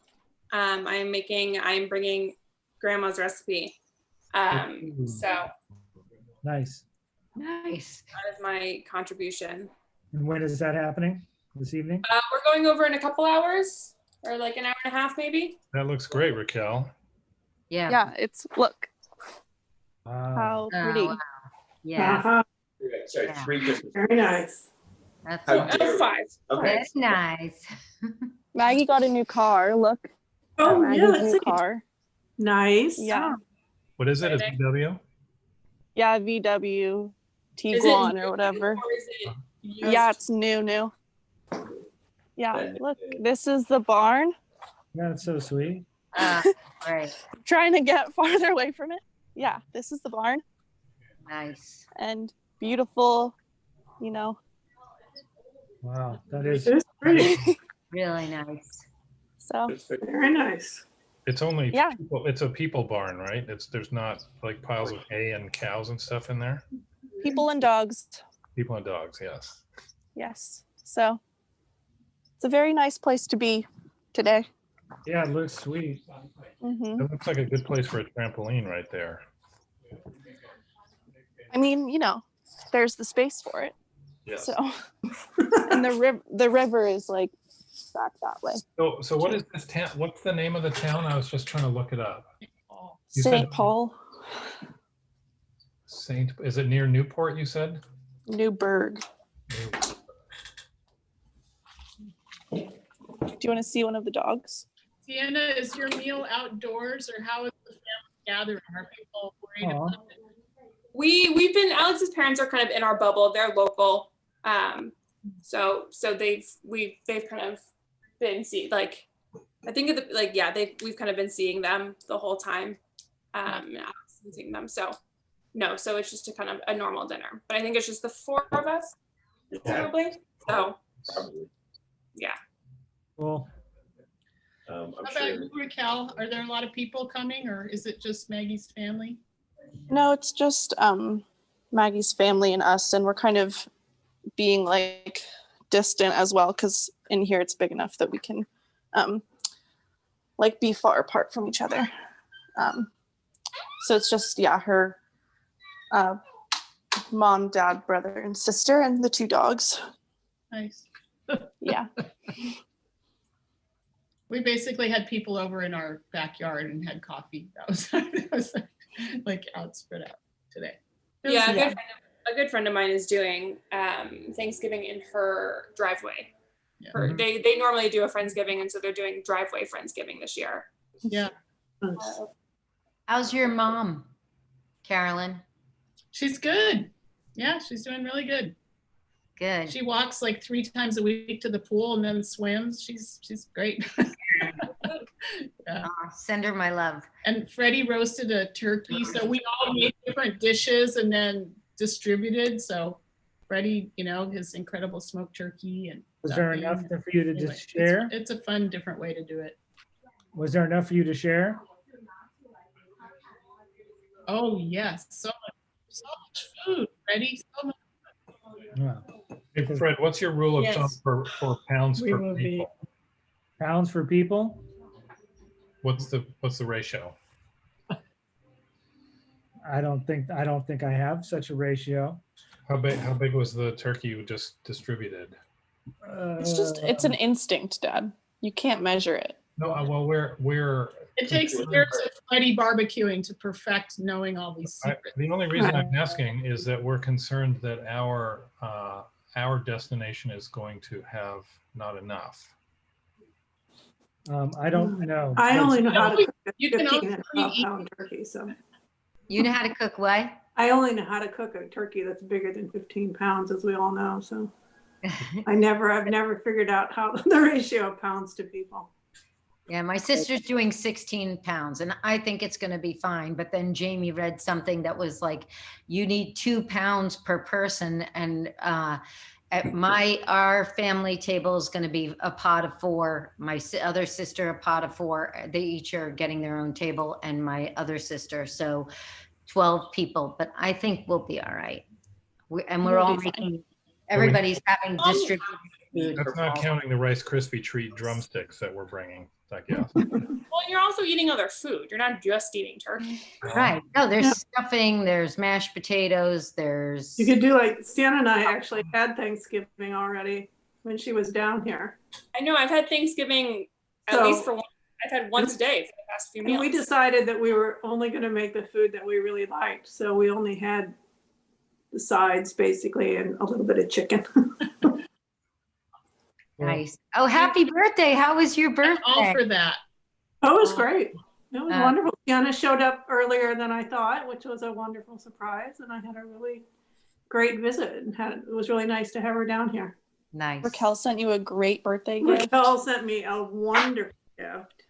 [SPEAKER 6] I'm bringing grandma's recipe. So
[SPEAKER 7] Nice.
[SPEAKER 3] Nice.
[SPEAKER 6] that is my contribution.
[SPEAKER 7] And when is that happening? This evening?
[SPEAKER 6] We're going over in a couple hours, or like an hour and a half maybe.
[SPEAKER 1] That looks great, Raquel.
[SPEAKER 3] Yeah.
[SPEAKER 9] Yeah, it's look
[SPEAKER 7] Wow.
[SPEAKER 9] how pretty.
[SPEAKER 3] wow. Yeah.
[SPEAKER 10] Uh-huh.
[SPEAKER 11] Sorry,
[SPEAKER 3] Yeah.
[SPEAKER 11] 3 Christmas.
[SPEAKER 10] Very nice.
[SPEAKER 3] That's,
[SPEAKER 11] How dare you.
[SPEAKER 6] 5.
[SPEAKER 11] Okay.
[SPEAKER 3] that's nice.
[SPEAKER 9] Maggie got a new car. Look.
[SPEAKER 10] Oh,
[SPEAKER 9] Maggie's
[SPEAKER 10] yeah, let's
[SPEAKER 9] new
[SPEAKER 10] see.
[SPEAKER 9] car.
[SPEAKER 10] Nice.
[SPEAKER 9] Yeah.
[SPEAKER 1] What is it? Is
[SPEAKER 6] Okay.
[SPEAKER 1] it VW?
[SPEAKER 9] Yeah, VW
[SPEAKER 6] Is
[SPEAKER 9] Tiguan
[SPEAKER 6] it
[SPEAKER 9] or whatever.
[SPEAKER 6] Or is it used?
[SPEAKER 9] Yeah, it's new. Yeah, look, this is the barn.
[SPEAKER 7] That's so sweet.
[SPEAKER 3] Great.
[SPEAKER 9] Trying to get farther away from it. Yeah, this is the barn
[SPEAKER 3] Nice.
[SPEAKER 9] and beautiful, you know.
[SPEAKER 7] Wow. That is.
[SPEAKER 10] It is pretty.
[SPEAKER 3] Really nice.
[SPEAKER 9] So
[SPEAKER 10] Very nice.
[SPEAKER 1] It's only
[SPEAKER 9] Yeah.
[SPEAKER 1] people, it's a people barn, right? There's not like piles of hay and cows and stuff in there.
[SPEAKER 9] people and dogs.
[SPEAKER 1] People and dogs, yes.
[SPEAKER 9] Yes. So it's a very nice place to be today.
[SPEAKER 7] Yeah, it looks sweet.
[SPEAKER 9] hmm
[SPEAKER 1] It looks like a good place for a trampoline right there.
[SPEAKER 9] I mean, you know, there's the space for it.
[SPEAKER 1] Yes.
[SPEAKER 9] So, and the river is like back that way.
[SPEAKER 1] So what is this town? What's the name of the town? I was just trying to look it up. You said-
[SPEAKER 9] St. Paul,
[SPEAKER 1] Is it near Newport, you said?
[SPEAKER 9] Newburgh. Do you want to see one of the dogs?
[SPEAKER 5] Sienna, is your meal outdoors, or how is the family gathering? Are people worried
[SPEAKER 7] Aw.
[SPEAKER 5] about it?
[SPEAKER 6] We've been, Alex's parents are kind of in our bubble. They're local. So they've kind of been like, I think we've kind of been seeing them the whole time. Alex has been seeing them. So it's just a normal dinner, but I think it's just the 4 of us probably. So
[SPEAKER 11] Probably.
[SPEAKER 6] yeah.
[SPEAKER 7] Well,
[SPEAKER 11] I'm
[SPEAKER 5] How about
[SPEAKER 11] sure.
[SPEAKER 5] you, Raquel? Are there a lot of people coming, or is it just Maggie's family?
[SPEAKER 9] No, it's just Maggie's family and us, and we're kind of being like distant as well because in here it's big enough that we can like be far apart from each other. So it's just her mom, dad, brother, and sister, and the 2 dogs.
[SPEAKER 5] Nice.
[SPEAKER 9] Yeah.
[SPEAKER 5] We basically had people over in our backyard and had coffee. That was like spread out today. It was
[SPEAKER 6] Yeah, a good friend of mine is doing Thanksgiving in her driveway.
[SPEAKER 5] Yeah.
[SPEAKER 6] They normally do a Friendsgiving, and so they're doing driveway Friendsgiving this year.
[SPEAKER 5] Yeah.
[SPEAKER 10] Nice.
[SPEAKER 3] How's your mom, Carolyn?
[SPEAKER 5] She's good. Yeah, she's doing really good.
[SPEAKER 3] Good.
[SPEAKER 5] She walks like 3 times a week to the pool and then swims. She's great. Yeah.
[SPEAKER 3] Send her my love.
[SPEAKER 5] And Freddie roasted a turkey. So we all made different dishes and then distributed. So Freddie, his incredible smoked turkey and
[SPEAKER 7] Was there
[SPEAKER 5] stuffing.
[SPEAKER 7] enough for you to
[SPEAKER 5] Anyway,
[SPEAKER 7] just share?
[SPEAKER 5] It's a fun, different way to do it.
[SPEAKER 7] Was there enough for you to share?
[SPEAKER 5] Oh yes, so much food, Freddie. So much.
[SPEAKER 7] Yeah.
[SPEAKER 1] Hey, Fred, what's your rule of
[SPEAKER 8] Yes.
[SPEAKER 1] thumb for pounds
[SPEAKER 4] We
[SPEAKER 1] per
[SPEAKER 4] will be,
[SPEAKER 1] people?
[SPEAKER 7] Pounds for people?
[SPEAKER 1] What's the ratio?
[SPEAKER 7] I don't think I have such a ratio.
[SPEAKER 1] How big was the turkey you just distributed?
[SPEAKER 9] It's an instinct, Dad. You can't measure it.
[SPEAKER 1] No, well, we're
[SPEAKER 5] It takes years of Freddie barbecuing to perfect knowing all these secrets.
[SPEAKER 1] the only reason I'm asking is that we're concerned that our destination is going to have not enough.
[SPEAKER 7] I don't know.
[SPEAKER 10] I only know how to cook a
[SPEAKER 5] You can
[SPEAKER 10] 15
[SPEAKER 5] only
[SPEAKER 10] and a half pound turkey, so
[SPEAKER 3] You know how to cook what?
[SPEAKER 10] I only know how to cook a turkey that's bigger than 15 pounds, as we all know. So I've never figured out how the ratio of pounds to people.
[SPEAKER 3] Yeah, my sister's doing 16 pounds and I think it's going to be fine. But then Jamie read something that was like, you need 2 pounds per person. And at our family table is going to be a pot of 4. My other sister, a pot of 4. They each are getting their own table, and my other sister. So 12 people, but I think we'll be all right. We're
[SPEAKER 9] We'll
[SPEAKER 3] all
[SPEAKER 9] be fine.
[SPEAKER 3] making, everybody's having distributed food.
[SPEAKER 1] That's
[SPEAKER 3] for
[SPEAKER 1] not
[SPEAKER 3] all.
[SPEAKER 1] counting the Rice Krispie treat drumsticks that we're bringing, I guess.
[SPEAKER 6] Well, you're also eating other food. You're not just eating turkey.
[SPEAKER 3] Right. No, there's
[SPEAKER 10] Yeah.
[SPEAKER 3] stuffing, there's mashed potatoes, there's.
[SPEAKER 10] You could do like Sienna and I actually had Thanksgiving already when she was down here.
[SPEAKER 6] I know I've had Thanksgiving at
[SPEAKER 10] So-
[SPEAKER 6] least for one. I've had once a day for the past few
[SPEAKER 10] And
[SPEAKER 6] meals.
[SPEAKER 10] we decided that we were only going to make the food that we really liked. So we only had the sides basically and a little bit of chicken.
[SPEAKER 3] Nice. Oh, happy birthday. How was your
[SPEAKER 5] I'm all
[SPEAKER 3] birthday?
[SPEAKER 5] for that.
[SPEAKER 10] Oh, it was great. It was
[SPEAKER 3] Uh,
[SPEAKER 10] wonderful. Sienna showed up earlier than I thought, which was a wonderful surprise. And I had a really great visit and it was really nice to have her down here.
[SPEAKER 3] Nice.
[SPEAKER 9] Raquel sent you a great birthday gift.
[SPEAKER 10] Raquel sent me a wonderful gift,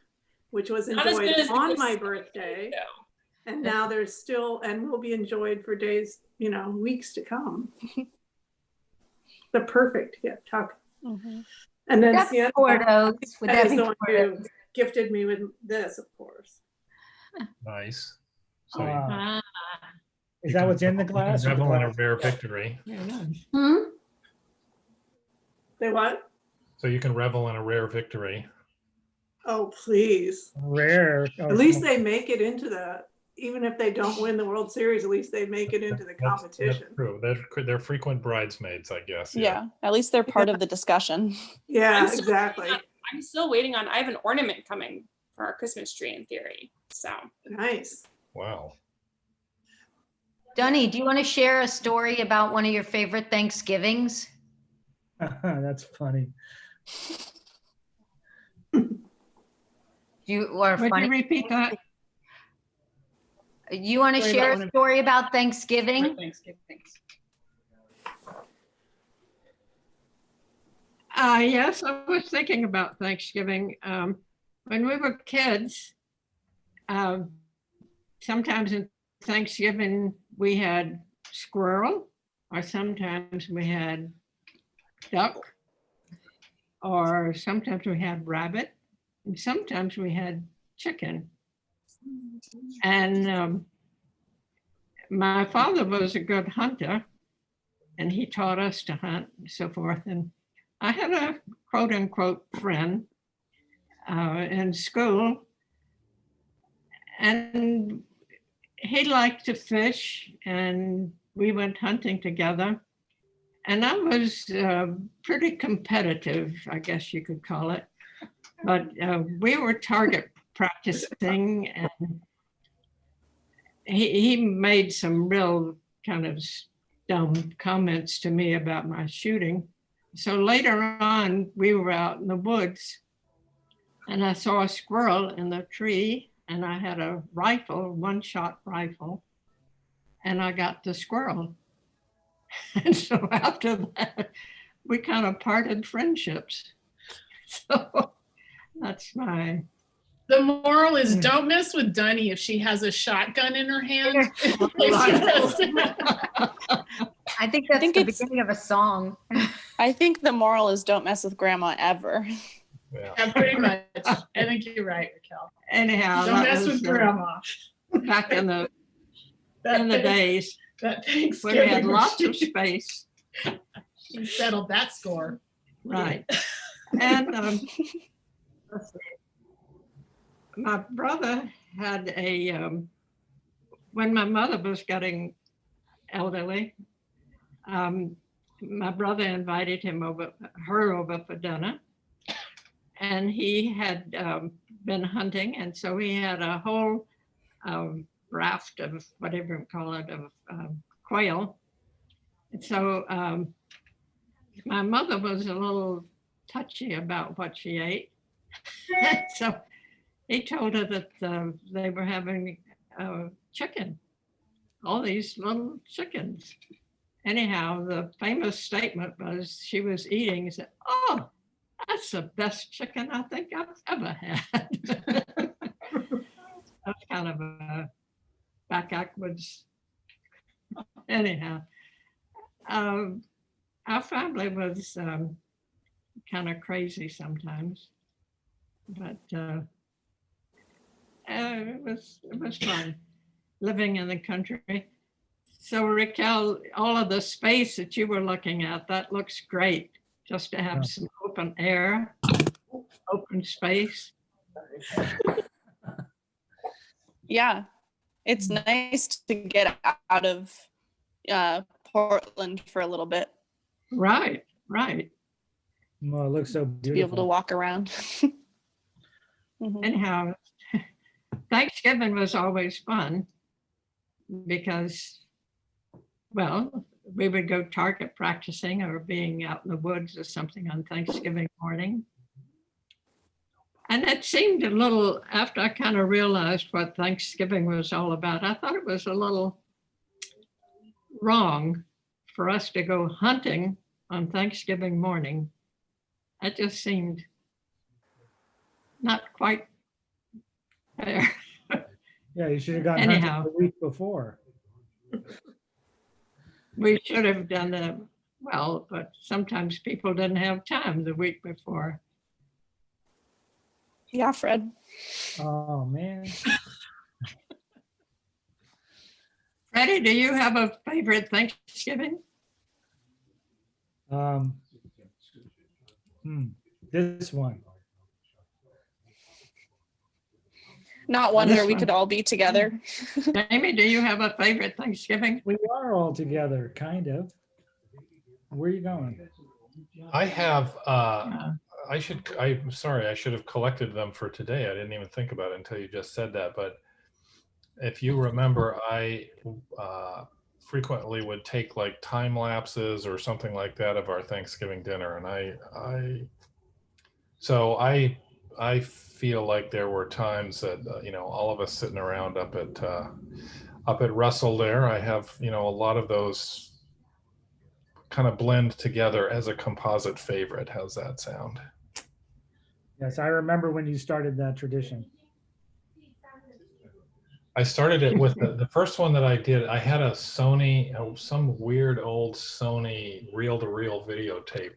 [SPEAKER 10] which was
[SPEAKER 6] Not as
[SPEAKER 10] enjoyed
[SPEAKER 6] good as the
[SPEAKER 10] on
[SPEAKER 6] gifts
[SPEAKER 10] my
[SPEAKER 6] that we
[SPEAKER 10] birthday.
[SPEAKER 6] gave, though.
[SPEAKER 10] And now there's still, and will be enjoyed for days, weeks to come. The perfect gift, Chuck.
[SPEAKER 9] Mhm.
[SPEAKER 10] And then
[SPEAKER 3] Got
[SPEAKER 10] Sienna
[SPEAKER 3] Gordos with
[SPEAKER 10] is
[SPEAKER 3] Evan
[SPEAKER 10] the one who
[SPEAKER 3] Gordos.
[SPEAKER 10] gifted me with this, of course.
[SPEAKER 1] Nice. So
[SPEAKER 8] Ah,
[SPEAKER 7] Is that what's in the
[SPEAKER 1] you can
[SPEAKER 7] glass? or the
[SPEAKER 1] revel in a
[SPEAKER 7] glass?
[SPEAKER 1] rare victory.
[SPEAKER 4] yeah, nice.
[SPEAKER 3] Hmm?
[SPEAKER 10] They what?
[SPEAKER 1] So you can revel in a rare victory.
[SPEAKER 10] Oh, please.
[SPEAKER 7] Rare. Oh,
[SPEAKER 10] At least they make it into even if they don't win the World Series, at least they make it into the
[SPEAKER 1] That's
[SPEAKER 10] competition.
[SPEAKER 1] true. They're frequent bridesmaids, I guess.
[SPEAKER 9] Yeah, at least they're part of the discussion.
[SPEAKER 10] Yeah,
[SPEAKER 6] I'm still
[SPEAKER 10] exactly.
[SPEAKER 6] I'm still waiting on. I have an ornament coming for our Christmas tree in theory. So
[SPEAKER 10] Nice.
[SPEAKER 1] Wow.
[SPEAKER 3] Dunny, do you want to share a story about one of your favorite Thanksgivings?
[SPEAKER 7] That's funny.
[SPEAKER 3] You are
[SPEAKER 4] Would
[SPEAKER 3] funny.
[SPEAKER 4] you repeat that?
[SPEAKER 3] You want to
[SPEAKER 5] Story
[SPEAKER 3] share
[SPEAKER 5] about one
[SPEAKER 3] a
[SPEAKER 5] of-
[SPEAKER 3] story about
[SPEAKER 5] For
[SPEAKER 3] Thanksgiving?
[SPEAKER 5] Thanksgiving.
[SPEAKER 4] Yes, I was thinking about Thanksgiving. When we were kids, sometimes in Thanksgiving we had squirrel, or sometimes we had duck, or sometimes we had rabbit, and sometimes we had chicken. And my father was a good hunter, and he taught us to hunt and so forth. And I had a quote unquote friend in school, and he liked to fish, and we went hunting together. And I was pretty competitive, I guess you could call it. But we were target practicing, and he made some real kind of dumb comments to me about my shooting. So later on, we were out in the woods, and I saw a squirrel in the tree, and I had a rifle, one-shot rifle, and I got the squirrel. And so after that, we kind of parted friendships. So that's my
[SPEAKER 5] The moral is
[SPEAKER 7] Mm.
[SPEAKER 5] don't mess with Dunny if she has a shotgun in her hand.
[SPEAKER 3] I think that's
[SPEAKER 9] think
[SPEAKER 3] the
[SPEAKER 9] it's-
[SPEAKER 3] beginning of a song.
[SPEAKER 9] I think the moral is don't mess with grandma ever.
[SPEAKER 1] Yeah.
[SPEAKER 5] Yeah, pretty much. I think you're right, Raquel.
[SPEAKER 4] Anyhow,
[SPEAKER 5] Don't
[SPEAKER 4] that
[SPEAKER 5] mess
[SPEAKER 4] was
[SPEAKER 5] with grandma.
[SPEAKER 4] back in the
[SPEAKER 5] That
[SPEAKER 4] days
[SPEAKER 5] that
[SPEAKER 4] when we had
[SPEAKER 5] Thanksgiving,
[SPEAKER 4] lots of space.
[SPEAKER 5] she settled that score.
[SPEAKER 4] Right. And let's see. My brother had when my mother was getting elderly, my brother invited her over for dinner. And he had been hunting, and so he had a whole raft of whatever you call it, of quail. And so my mother was a little touchy about what she ate. So he told her that they were having chicken, all these little chickens. Anyhow, the famous statement was she was eating and said, "Oh, that's the best chicken I think I've ever had." That's kind of a backwards. Anyhow, our family was kind of crazy sometimes, but it was fun living in the country. So Raquel, all of the space that you were looking at, that looks great. Just to have some open air, open space.
[SPEAKER 9] Yeah, it's nice to get out of Portland for a little bit,
[SPEAKER 4] Right.
[SPEAKER 7] Well, it looks so
[SPEAKER 9] to be able to
[SPEAKER 7] beautiful.
[SPEAKER 9] walk around. Mhm.
[SPEAKER 4] Anyhow, Thanksgiving was always fun because, well, we would go target practicing or being out in the woods or something on Thanksgiving morning. And it seemed a little, after I kind of realized what Thanksgiving was all about, I thought it was a little wrong for us to go hunting on Thanksgiving morning. That just seemed not quite fair.
[SPEAKER 7] Yeah, you should have gone hunting
[SPEAKER 4] Anyhow.
[SPEAKER 7] the week before.
[SPEAKER 4] We should have done that well, but sometimes people didn't have time the week before.
[SPEAKER 9] Yeah, Fred.
[SPEAKER 7] Oh, man.
[SPEAKER 4] Freddie, do you have a favorite Thanksgiving?
[SPEAKER 7] This one.
[SPEAKER 9] Not one
[SPEAKER 4] This
[SPEAKER 9] where we
[SPEAKER 4] one.
[SPEAKER 9] could all be together.
[SPEAKER 4] Jamie, do you have a favorite Thanksgiving?
[SPEAKER 7] We are all together, kind of. Where are you going?
[SPEAKER 1] I have, I'm sorry, I should have collected them for today. I didn't even think about it until you just said that. But if you remember, I frequently would take like time lapses or something like that of our Thanksgiving dinner. And I feel like there were times that, all of us sitting around up at Russell there, I have, a lot of those kind of blend together as a composite favorite. How's that sound?
[SPEAKER 7] Yes, I remember when you started that tradition.
[SPEAKER 1] I started it with the first one that I did. I had a Sony, some weird old Sony reel-to-reel videotape,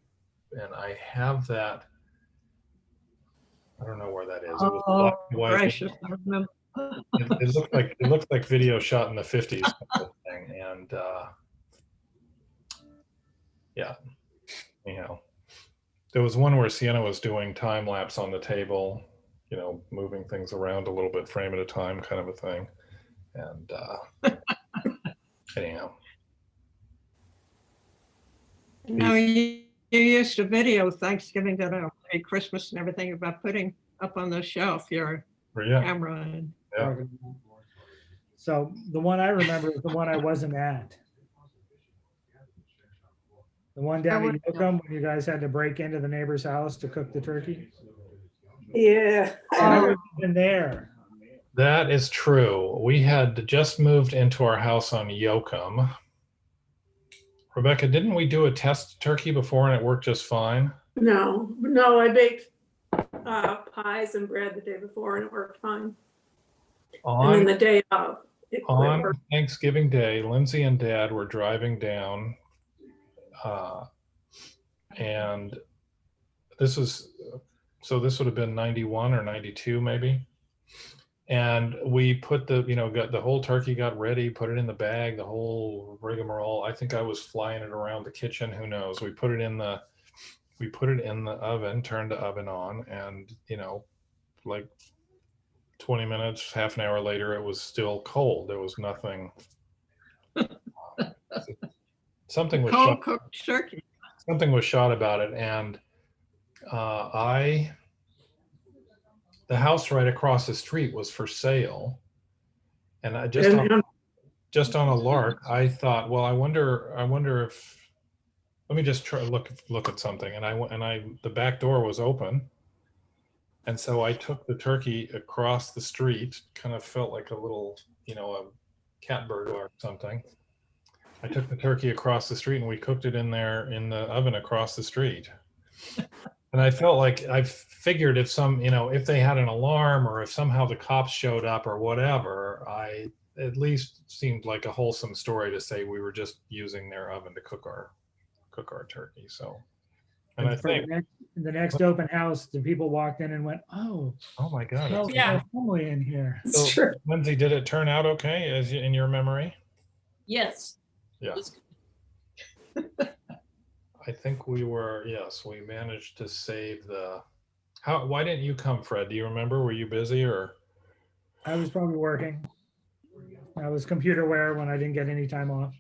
[SPEAKER 1] and I have that. I don't know where that is. It was black and white.
[SPEAKER 4] Gracious, I remember.
[SPEAKER 1] It looked like video shot in the 50s kind of thing, and yeah. Anyhow, there was one where Sienna was doing time lapse on the table, moving things around a little bit, frame at a time, kind of a thing. And anyhow.
[SPEAKER 4] No, you used to video Thanksgiving dinner, Christmas and everything by putting up on the shelf your camera. And
[SPEAKER 1] Yeah.
[SPEAKER 7] So the one I remember is the one I wasn't at. The one down at Yoakum when you guys had to break into the neighbor's house to cook the turkey.
[SPEAKER 10] Yeah.
[SPEAKER 7] I wasn't even there.
[SPEAKER 1] That is true. We had just moved into our house on Yoakum. Rebecca, didn't we do a test turkey before and it worked just fine?
[SPEAKER 10] No, I baked pies and bread the day before, and it worked fine. And
[SPEAKER 1] On
[SPEAKER 10] then the day of, it quit
[SPEAKER 1] on
[SPEAKER 10] working.
[SPEAKER 1] Thanksgiving Day, Lindsay and Dad were driving down, and this was so this would have been 91 or 92 maybe. And we put got the whole turkey, got ready, put it in the bag, the whole rigmarole. I think I was flying it around the kitchen. Who knows? We put it in the oven, turned the oven on, and like 20 minutes, half an hour later, it was still cold. There was nothing. Something was
[SPEAKER 4] Cold
[SPEAKER 1] shot,
[SPEAKER 4] cooked turkey.
[SPEAKER 1] something was shot about it, and the house right across the street was for sale, and I just on a lark, I thought, well, I wonder if, let me just try look at something, and the back door was open, and so I took the turkey across the street. Kind of felt like a little, a catbird or something. I took the turkey across the street, and we cooked it in there in the oven across the street. And I felt like I figured if they had an alarm, or if somehow the cops showed up or whatever, I at least seemed like a wholesome story to say we were just using their oven to cook our turkey. So, and I think
[SPEAKER 7] the next open house, the people walked in and went, "Oh
[SPEAKER 1] my God,
[SPEAKER 7] smells
[SPEAKER 6] Yeah.
[SPEAKER 7] like family in here."
[SPEAKER 1] so, Lindsay, did it turn out okay in your memory?
[SPEAKER 8] Yes.
[SPEAKER 1] Yeah. I think we managed to save why didn't you come, Fred? Do you remember? Were you busy or?
[SPEAKER 7] I was probably working. I was computer wear when I didn't get any time off.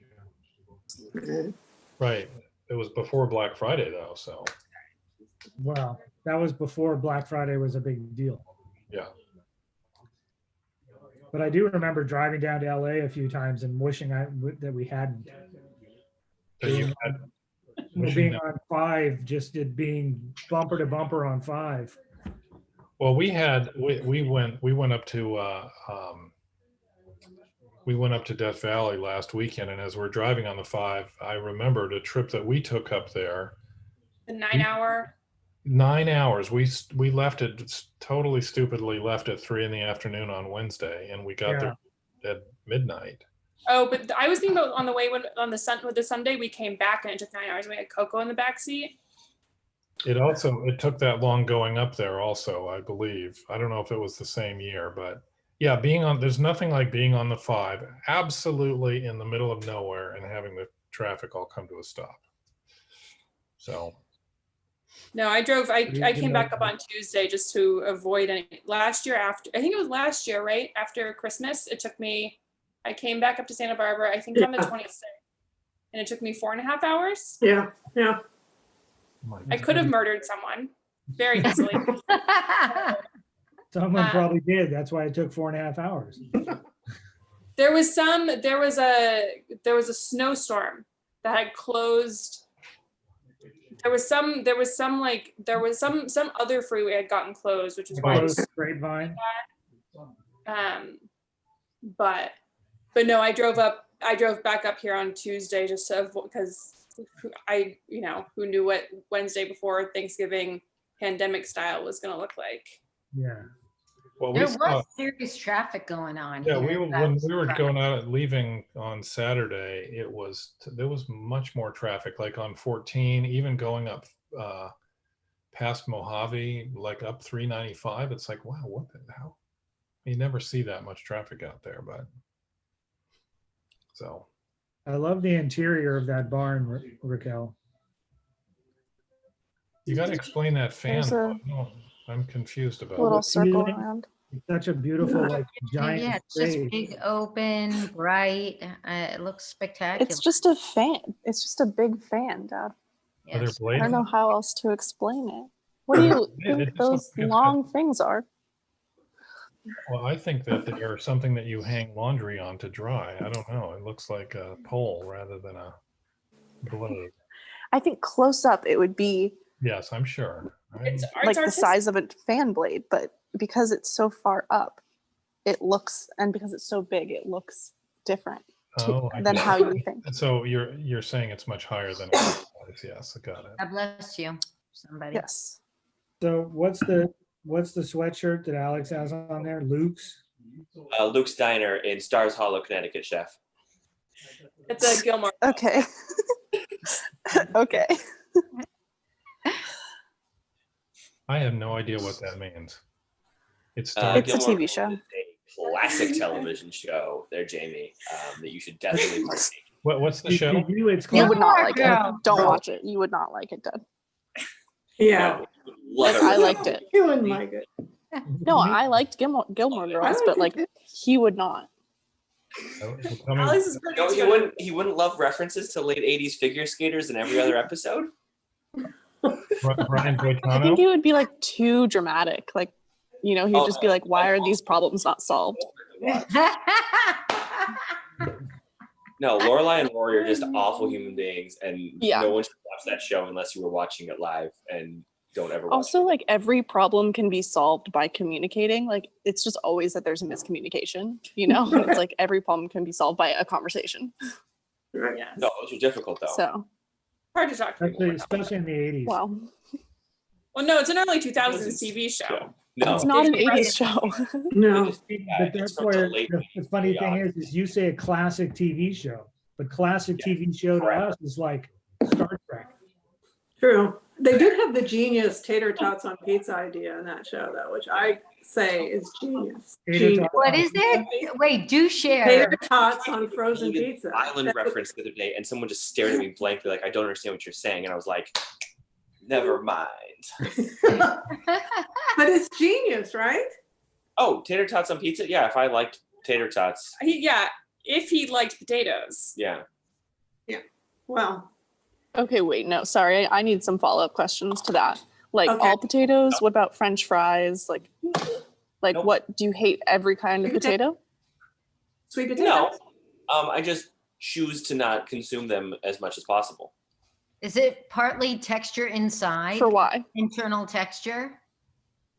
[SPEAKER 1] Right. It was before Black Friday though, so.
[SPEAKER 7] Well, that was before Black Friday was a big deal.
[SPEAKER 1] Yeah.
[SPEAKER 7] But I do remember driving down to LA a few times and wishing that we hadn't. Being on 5, just it being bumper to bumper on 5.
[SPEAKER 1] Well, we went up to Death Valley last weekend, and as we're driving on the 5, I remembered a trip that we took up there.
[SPEAKER 6] The 9-hour.
[SPEAKER 1] 9 hours. We left it totally stupidly. Left at 3 p.m. on Wednesday, and we got there at midnight.
[SPEAKER 6] Oh, but I was thinking about on the way with the Sunday we came back and it took 9 hours. We had Coco in the back seat.
[SPEAKER 1] It took that long going up there also, I believe. I don't know if it was the same year, but yeah, there's nothing like being on the 5, absolutely in the middle of nowhere, and having the traffic all come to a stop. So.
[SPEAKER 6] No, I came back up on Tuesday just to avoid any. I think it was last year, right? After Christmas, I came back up to Santa Barbara, I think on the 26th, and it took me 4.5 hours.
[SPEAKER 10] Yeah.
[SPEAKER 6] I could have murdered someone very easily.
[SPEAKER 7] Someone probably did. That's why it took 4.5 hours.
[SPEAKER 6] There was a snowstorm that had closed. There was some other freeway had gotten closed, which is why.
[SPEAKER 7] Grapevine.
[SPEAKER 6] But no, I drove back up here on Tuesday just because who knew what Wednesday before Thanksgiving pandemic style was going to look like.
[SPEAKER 7] Yeah.
[SPEAKER 1] Well,
[SPEAKER 3] There was serious traffic going on.
[SPEAKER 1] Yeah,
[SPEAKER 3] here.
[SPEAKER 1] when we were going out leaving on Saturday, there was much more traffic, like on 14, even going up past Mojave, like up 395. It's like, wow, what the hell? You never see that much traffic out there, but so.
[SPEAKER 7] I love the interior of that barn, Raquel.
[SPEAKER 1] You got to explain that fan.
[SPEAKER 9] There's
[SPEAKER 1] I'm confused about
[SPEAKER 9] little
[SPEAKER 1] it.
[SPEAKER 9] circle around.
[SPEAKER 7] It's such a beautiful, like giant.
[SPEAKER 3] Yeah, it's just
[SPEAKER 7] space.
[SPEAKER 3] big, open, bright. It looks spectacular.
[SPEAKER 9] It's just a fan. It's just a big fan, Dad.
[SPEAKER 1] Are there
[SPEAKER 3] Yes.
[SPEAKER 1] blades?
[SPEAKER 9] I don't know how else to explain it. What do you
[SPEAKER 1] It
[SPEAKER 9] think
[SPEAKER 1] just
[SPEAKER 9] those
[SPEAKER 1] looks like it's
[SPEAKER 9] long things are?
[SPEAKER 1] Well, I think that they are something that you hang laundry on to dry. I don't know. It looks like a pole rather than a blade.
[SPEAKER 9] I think close up it would be
[SPEAKER 1] Yes, I'm sure.
[SPEAKER 6] It's
[SPEAKER 9] like the
[SPEAKER 6] artistic.
[SPEAKER 9] size of a fan blade, but because it's so far up, it looks, and because it's so big, it looks different than how you think.
[SPEAKER 1] So you're saying it's much higher than it is. Yes, I got it.
[SPEAKER 3] God bless you, somebody.
[SPEAKER 9] Yes.
[SPEAKER 7] So what's the what's the sweatshirt that Alex has on there? Luke's?
[SPEAKER 11] Luke's Diner in Stars Hollow, Connecticut, chef.
[SPEAKER 6] It's a Gilmore.
[SPEAKER 9] Okay. Okay.
[SPEAKER 1] I have no idea what that means. It's
[SPEAKER 9] It's a
[SPEAKER 11] Gilmore
[SPEAKER 9] TV show.
[SPEAKER 11] is a classic television show there, Jamie, that you should definitely partake.
[SPEAKER 1] what's the show?
[SPEAKER 7] To you, it's
[SPEAKER 9] You would not like
[SPEAKER 3] Girl.
[SPEAKER 9] it. Don't watch it. You would not like it, Dad.
[SPEAKER 10] Yeah,
[SPEAKER 11] No, you would love it.
[SPEAKER 9] I liked it.
[SPEAKER 10] you wouldn't like it.
[SPEAKER 9] No, I liked Gilmore Girls, but like he would not.
[SPEAKER 1] Tell me-
[SPEAKER 6] Alex is pretty
[SPEAKER 11] No, he wouldn't love references to late 80s figure skaters in every other episode.
[SPEAKER 1] Brian
[SPEAKER 9] I think
[SPEAKER 1] Boitano?
[SPEAKER 9] it would be like too dramatic. Like, you know, he'd just be like, "Why are these problems not solved?"
[SPEAKER 11] No, Lorelai and Rory are just awful human beings, and
[SPEAKER 9] Yeah.
[SPEAKER 11] no one should watch that show unless you were watching it live, and don't ever watch
[SPEAKER 9] Also,
[SPEAKER 11] it.
[SPEAKER 9] like every problem can be solved by communicating. Like it's just always that there's a miscommunication, you know? And it's like every problem can be solved by a conversation.
[SPEAKER 10] Right.
[SPEAKER 6] Yes.
[SPEAKER 11] No, those are difficult though.
[SPEAKER 9] So,
[SPEAKER 6] Hard to talk to people.
[SPEAKER 7] especially in the 80s.
[SPEAKER 9] wow.
[SPEAKER 6] Well, no, it's an early 2000s TV show.
[SPEAKER 11] No,
[SPEAKER 9] It's not an 80s show.
[SPEAKER 10] No.
[SPEAKER 7] But
[SPEAKER 11] it's
[SPEAKER 7] that's
[SPEAKER 11] from
[SPEAKER 7] where
[SPEAKER 11] the late
[SPEAKER 7] the funny thing is you say a classic TV show, but classic TV show to
[SPEAKER 11] correct.
[SPEAKER 7] us is like Star Trek.
[SPEAKER 10] True. They did have the genius tater tots on pizza idea in that show, though, which I say is genius.
[SPEAKER 7] Tater
[SPEAKER 10] Genius.
[SPEAKER 7] tots.
[SPEAKER 3] What is it? Wait, do share.
[SPEAKER 10] Tater tots on frozen
[SPEAKER 11] Needed
[SPEAKER 10] pizza.
[SPEAKER 11] Island
[SPEAKER 10] That was-
[SPEAKER 11] reference the other day, and someone just stared at me blankly, like I don't understand what you're saying, and I was like, never mind.
[SPEAKER 10] But it's genius, right?
[SPEAKER 11] Oh, tater tots on pizza? Yeah, if I liked tater tots,
[SPEAKER 6] Yeah, if he liked potatoes.
[SPEAKER 11] yeah.
[SPEAKER 10] Well,
[SPEAKER 9] Okay, wait, no, sorry. I need some follow-up questions to that. Like
[SPEAKER 10] Okay.
[SPEAKER 9] all potatoes, what about French fries? Like
[SPEAKER 11] Nope.
[SPEAKER 9] what, do you hate every kind of
[SPEAKER 10] Sweet potato-
[SPEAKER 9] potato?
[SPEAKER 10] sweet
[SPEAKER 11] No,
[SPEAKER 10] potatoes.
[SPEAKER 11] I just choose to not consume them as much as possible.
[SPEAKER 3] Is it partly texture inside?
[SPEAKER 9] For why?
[SPEAKER 3] Internal texture?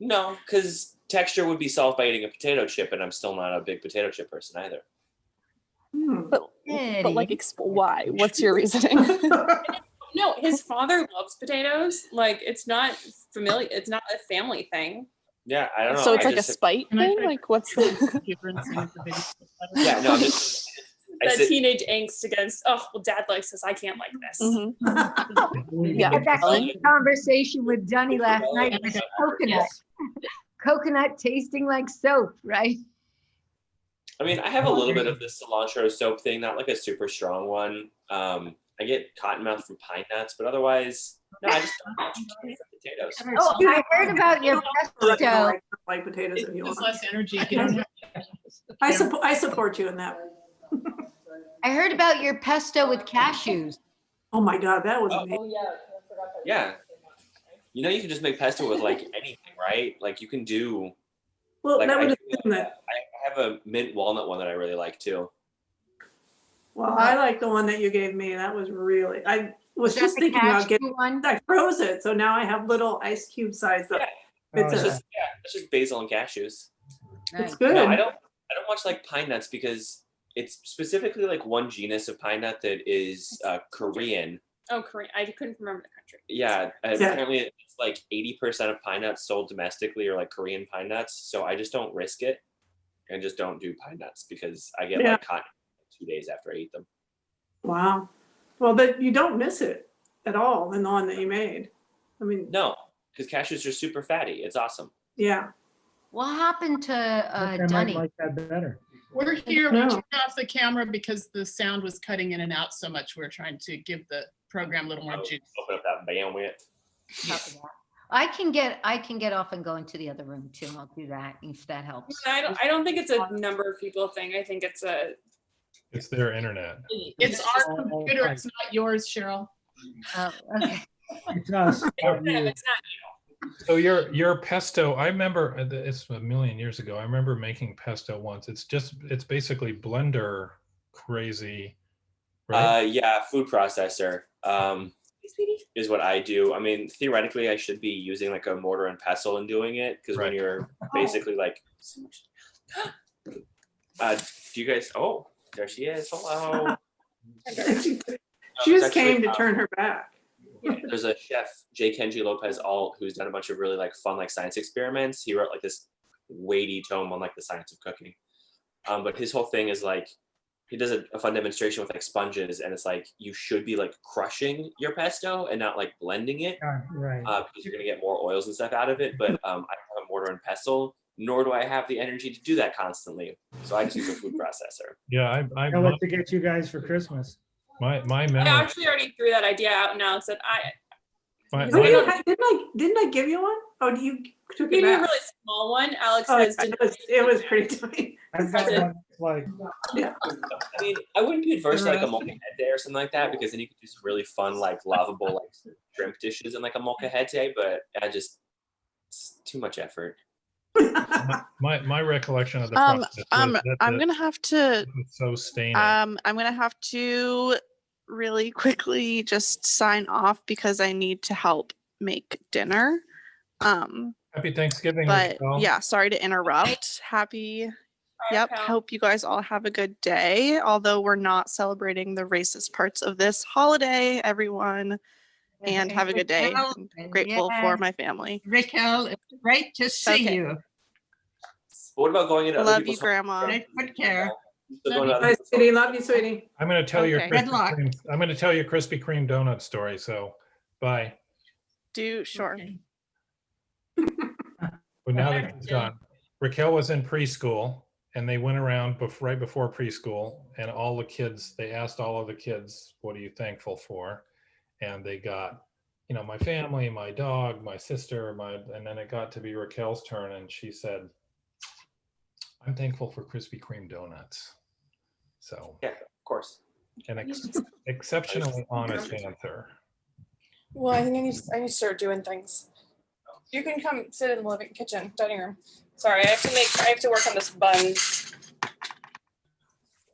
[SPEAKER 11] No, because texture would be solved by eating a potato chip, and I'm still not a big potato chip person either.
[SPEAKER 9] But like why? What's your reasoning?
[SPEAKER 6] No, his father loves potatoes. Like it's not familiar. It's not a family thing.
[SPEAKER 11] Yeah, I don't know.
[SPEAKER 9] So it's
[SPEAKER 11] I
[SPEAKER 9] like a
[SPEAKER 11] just-
[SPEAKER 9] spite thing? Like what's the
[SPEAKER 11] Yeah, no, I'm just. I
[SPEAKER 6] That
[SPEAKER 11] sit-
[SPEAKER 6] teenage angst against. Oh well, Dad likes this. I can't like this.
[SPEAKER 9] Mhm.
[SPEAKER 3] I
[SPEAKER 9] Yeah.
[SPEAKER 3] had that
[SPEAKER 9] Ellen?
[SPEAKER 3] conversation with Dunny last night with coconut. Coconut tasting like soap, right?
[SPEAKER 11] I mean, I have a little bit of this cilantro soap thing, not like a super strong one. I get cottonmouth from pine nuts, but otherwise, no, I just don't much care for potatoes.
[SPEAKER 3] Oh, I heard about your pesto.
[SPEAKER 10] Like potatoes if you
[SPEAKER 8] It's
[SPEAKER 10] want.
[SPEAKER 8] less energy. if you don't have-
[SPEAKER 10] I support you in that.
[SPEAKER 3] I heard about your pesto with cashews.
[SPEAKER 10] Oh my God, that was
[SPEAKER 11] Oh.
[SPEAKER 10] amazing.
[SPEAKER 11] Yeah. You know, you can just make pesto with like anything, right? Like you can do.
[SPEAKER 10] Well,
[SPEAKER 11] Like
[SPEAKER 10] that would
[SPEAKER 11] I,
[SPEAKER 10] have been that.
[SPEAKER 11] I have a mint walnut one that I really like too.
[SPEAKER 10] Well, I like the one that you gave me. That was really. I was
[SPEAKER 3] Is that
[SPEAKER 10] just
[SPEAKER 3] the
[SPEAKER 10] thinking about
[SPEAKER 3] cashew
[SPEAKER 10] getting.
[SPEAKER 3] one?
[SPEAKER 10] I froze it, so now I have little ice cube size.
[SPEAKER 11] Yeah.
[SPEAKER 10] It's
[SPEAKER 7] Oh,
[SPEAKER 10] a,
[SPEAKER 11] It's just basil and cashews.
[SPEAKER 10] it's
[SPEAKER 3] Nice.
[SPEAKER 10] good.
[SPEAKER 11] No, I don't much like pine nuts because it's specifically like one genus of pine nut that is Korean.
[SPEAKER 6] Oh, Korean. I couldn't remember the country.
[SPEAKER 11] Yeah, and
[SPEAKER 10] Yeah.
[SPEAKER 11] apparently it's like 80% of pine nuts sold domestically are like Korean pine nuts. So I just don't risk it and just don't do pine nuts because I get
[SPEAKER 10] Yeah.
[SPEAKER 11] like cotton 2 days after I eat them.
[SPEAKER 10] Wow. Well, but you don't miss it at all in the one that you made. I mean,
[SPEAKER 11] No, because cashews are super fatty. It's awesome.
[SPEAKER 10] yeah.
[SPEAKER 3] What happened to
[SPEAKER 7] I might
[SPEAKER 3] Dunny?
[SPEAKER 7] like that better.
[SPEAKER 5] We're here, we
[SPEAKER 10] No.
[SPEAKER 5] turned off the camera because the sound was cutting in and out so much. We're trying to give the program a little more juice.
[SPEAKER 11] Open up that bandwidth.
[SPEAKER 3] I can get off and go into the other room too. I'll do that if that helps.
[SPEAKER 6] I don't think it's a number of people thing. I think it's a.
[SPEAKER 1] It's their internet.
[SPEAKER 5] It's our
[SPEAKER 7] Oh,
[SPEAKER 5] computer,
[SPEAKER 7] right.
[SPEAKER 5] it's not yours, Cheryl.
[SPEAKER 3] Oh, okay.
[SPEAKER 7] It's us. not you.
[SPEAKER 6] It's not.
[SPEAKER 1] So your pesto, I remember it's a million years ago. I remember making pesto once. It's basically blender crazy, right?
[SPEAKER 11] Yeah, food processor
[SPEAKER 6] Hey, sweetie.
[SPEAKER 11] is what I do. I mean, theoretically, I should be using like a mortar and pestle and doing it because when
[SPEAKER 1] Right.
[SPEAKER 11] you're basically like, do you guys? Oh, there she is. Hello.
[SPEAKER 10] She
[SPEAKER 11] it's
[SPEAKER 10] just
[SPEAKER 11] actually,
[SPEAKER 10] came to turn her back.
[SPEAKER 11] there's a chef, J. Kenji Lopez Alt, who's done a bunch of really like fun like science experiments. He wrote like this weighty tome on like the science of cooking. But his whole thing is like, he does a fun demonstration with like sponges, and it's like you should be like crushing your pesto and not like blending it,
[SPEAKER 7] Right.
[SPEAKER 11] because you're gonna get more oils and stuff out of it. But I don't have a mortar and pestle, nor do I have the energy to do that constantly. So I just use a food processor.
[SPEAKER 1] Yeah,
[SPEAKER 7] I'll let to get you guys for Christmas.
[SPEAKER 1] my
[SPEAKER 6] I
[SPEAKER 1] memory.
[SPEAKER 6] actually already threw that idea out now. Said
[SPEAKER 1] My,
[SPEAKER 10] Oh, you
[SPEAKER 1] my,
[SPEAKER 10] had, didn't I give you one? Oh, you took
[SPEAKER 6] we
[SPEAKER 10] it
[SPEAKER 6] need a
[SPEAKER 10] back?
[SPEAKER 6] really small one. Alex
[SPEAKER 10] Oh,
[SPEAKER 6] says
[SPEAKER 10] it was pretty tiny.
[SPEAKER 7] I've got one that's like,
[SPEAKER 11] I mean, I wouldn't be adverse to like a molcajete or something like that, because then you could do some really fun like lovable like shrimp dishes in like a molcajete. But it's too much effort.
[SPEAKER 1] my recollection of the process was
[SPEAKER 9] I'm gonna have to
[SPEAKER 1] it's so staining.
[SPEAKER 9] I'm gonna have to really quickly just sign off because I need to help make dinner.
[SPEAKER 1] Happy Thanksgiving,
[SPEAKER 9] But
[SPEAKER 1] Michelle.
[SPEAKER 9] yeah, sorry to interrupt. Happy. Yep. Hope you guys all have a good day. Although we're not celebrating the racist parts of this holiday, everyone. And have a good day. I'm grateful for my family.
[SPEAKER 4] Raquel, it's great to see
[SPEAKER 9] Okay.
[SPEAKER 4] you.
[SPEAKER 11] But what about going into other
[SPEAKER 9] Love you,
[SPEAKER 11] people's
[SPEAKER 9] Grandma.
[SPEAKER 4] Take good care.
[SPEAKER 11] Still going to other
[SPEAKER 10] Bye,
[SPEAKER 11] people's
[SPEAKER 10] sweetie. Love you, sweetie.
[SPEAKER 1] I'm going to tell your
[SPEAKER 9] Okay.
[SPEAKER 4] Good luck.
[SPEAKER 1] I'm going to tell your Krispy Kreme donut story. So, bye.
[SPEAKER 9] Sure.
[SPEAKER 8] Okay.
[SPEAKER 1] But now that it's gone, Raquel was in preschool, and they went around right before preschool, and all the kids, they asked all of the kids, "What are you thankful for?" And they got, my family, my dog, my sister, and then it got to be Raquel's turn, and she said, "I'm thankful for Krispy Kreme donuts." So,
[SPEAKER 11] Yeah, of course.
[SPEAKER 1] an exceptionally honest answer.
[SPEAKER 6] Well, I think I need to start doing things. You can come sit in the dining room. Sorry, I have to work on this bun.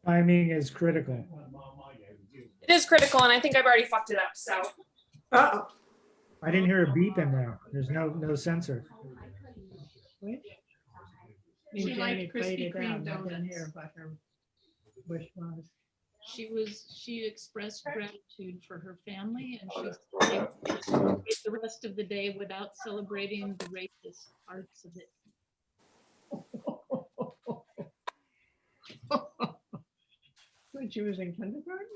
[SPEAKER 7] timing is critical.
[SPEAKER 6] It is critical, and I think I've already fucked it up. So
[SPEAKER 10] Uh-oh.
[SPEAKER 7] I didn't hear a beep in there. There's no sensor.
[SPEAKER 8] She liked Krispy Kreme
[SPEAKER 4] Hear what her wish was.
[SPEAKER 8] She expressed gratitude for her family, and she stayed the rest of the day without celebrating the racist parts of it.
[SPEAKER 4] When she was in kindergarten?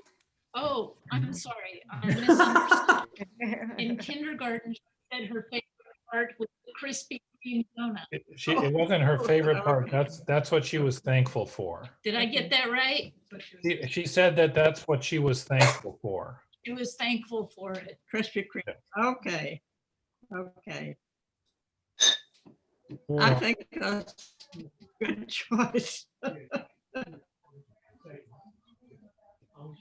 [SPEAKER 8] Oh, I'm sorry. I misunderstood. In kindergarten, she said her favorite part was the Krispy Kreme donut.
[SPEAKER 1] It wasn't her favorite part. That's what she was thankful for.
[SPEAKER 8] Did I get that right?
[SPEAKER 1] She said that's what she was thankful for.
[SPEAKER 8] She was thankful for it.
[SPEAKER 4] Krispy Kreme. Okay. Okay. I
[SPEAKER 1] Well,
[SPEAKER 4] think that's a good choice.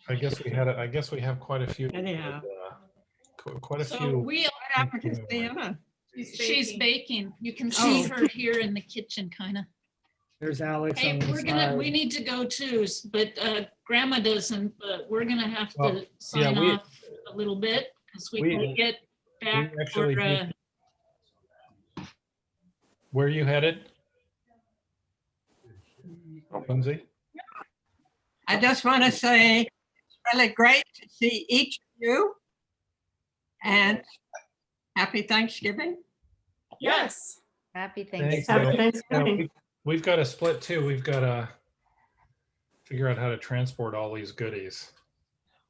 [SPEAKER 1] I guess we have quite a few.
[SPEAKER 4] Anyhow.
[SPEAKER 1] Quite a
[SPEAKER 8] So
[SPEAKER 1] few.
[SPEAKER 8] we,
[SPEAKER 4] What happened to Sienna?
[SPEAKER 8] she's baking. You can see her here in the kitchen, kind of.
[SPEAKER 7] There's Alex
[SPEAKER 8] Hey,
[SPEAKER 7] on the
[SPEAKER 8] we
[SPEAKER 7] side.
[SPEAKER 8] need to go too, but Grandma doesn't, but we're gonna have
[SPEAKER 1] Well,
[SPEAKER 8] to sign
[SPEAKER 1] we-
[SPEAKER 8] off a little bit because we
[SPEAKER 1] we-
[SPEAKER 8] can get back.
[SPEAKER 1] actually
[SPEAKER 8] for,
[SPEAKER 1] did- Where are you headed, Lindsay?
[SPEAKER 4] I just want to say it's really great to see each of you. And happy Thanksgiving.
[SPEAKER 6] yes,
[SPEAKER 3] Happy
[SPEAKER 1] Thanks.
[SPEAKER 3] Thanksgiving.
[SPEAKER 10] Happy
[SPEAKER 1] Yeah,
[SPEAKER 10] Thanksgiving.
[SPEAKER 1] we've got to split too. We've got to figure out how to transport all these goodies.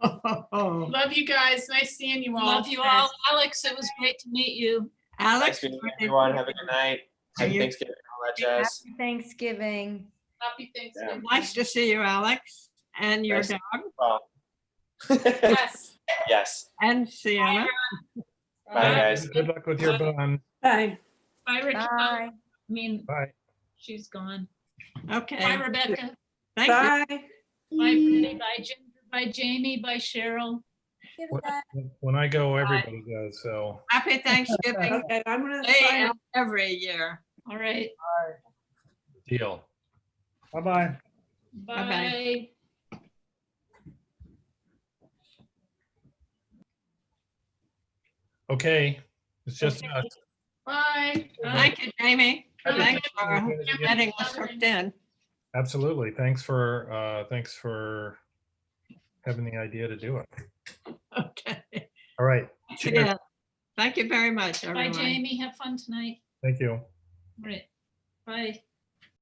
[SPEAKER 5] Love you guys. Nice seeing you all.
[SPEAKER 8] Love you all. Alex, it was great to meet you.
[SPEAKER 4] Alex.
[SPEAKER 11] Thanks, everyone. Have a good night. Happy Thanksgiving, all that jazz.
[SPEAKER 3] Happy Thanksgiving.
[SPEAKER 6] happy Thanksgiving.
[SPEAKER 4] Nice to see you, Alex, and your
[SPEAKER 11] Nice.
[SPEAKER 4] dog,
[SPEAKER 11] Well,
[SPEAKER 6] Yes.
[SPEAKER 11] yes.
[SPEAKER 4] and Sienna.
[SPEAKER 11] Bye, guys.
[SPEAKER 1] Good luck with your bun.
[SPEAKER 10] Bye.
[SPEAKER 8] Bye, Raquel.
[SPEAKER 3] Bye.
[SPEAKER 8] I mean,
[SPEAKER 1] Bye.
[SPEAKER 8] she's gone.
[SPEAKER 4] Okay.
[SPEAKER 8] Bye, Rebecca.
[SPEAKER 4] Thank you.
[SPEAKER 10] Bye.
[SPEAKER 8] Bye, Brittany. Bye, Ginger. Bye, Jamie. Bye, Cheryl.
[SPEAKER 1] When I go, everybody goes. So
[SPEAKER 4] Happy Thanksgiving.
[SPEAKER 10] Okay, I'm gonna
[SPEAKER 4] Day
[SPEAKER 10] sign
[SPEAKER 4] and
[SPEAKER 10] off.
[SPEAKER 4] every year.
[SPEAKER 8] All right.
[SPEAKER 1] deal.
[SPEAKER 7] Bye-bye.
[SPEAKER 4] Bye-bye.
[SPEAKER 8] Bye.
[SPEAKER 1] Okay, it's just us.
[SPEAKER 5] Bye.
[SPEAKER 4] Thank you, Jamie.
[SPEAKER 1] Happy
[SPEAKER 4] Thanks for
[SPEAKER 1] Thanksgiving again.
[SPEAKER 4] getting us hooked in.
[SPEAKER 1] Absolutely. Thanks for having the idea to do it.
[SPEAKER 4] Okay.
[SPEAKER 1] All right. Cheers.
[SPEAKER 4] Yeah. Thank you very much,
[SPEAKER 8] Bye,
[SPEAKER 4] everyone.
[SPEAKER 8] Jamie. Have fun tonight.
[SPEAKER 1] Thank you.
[SPEAKER 8] All right. Bye.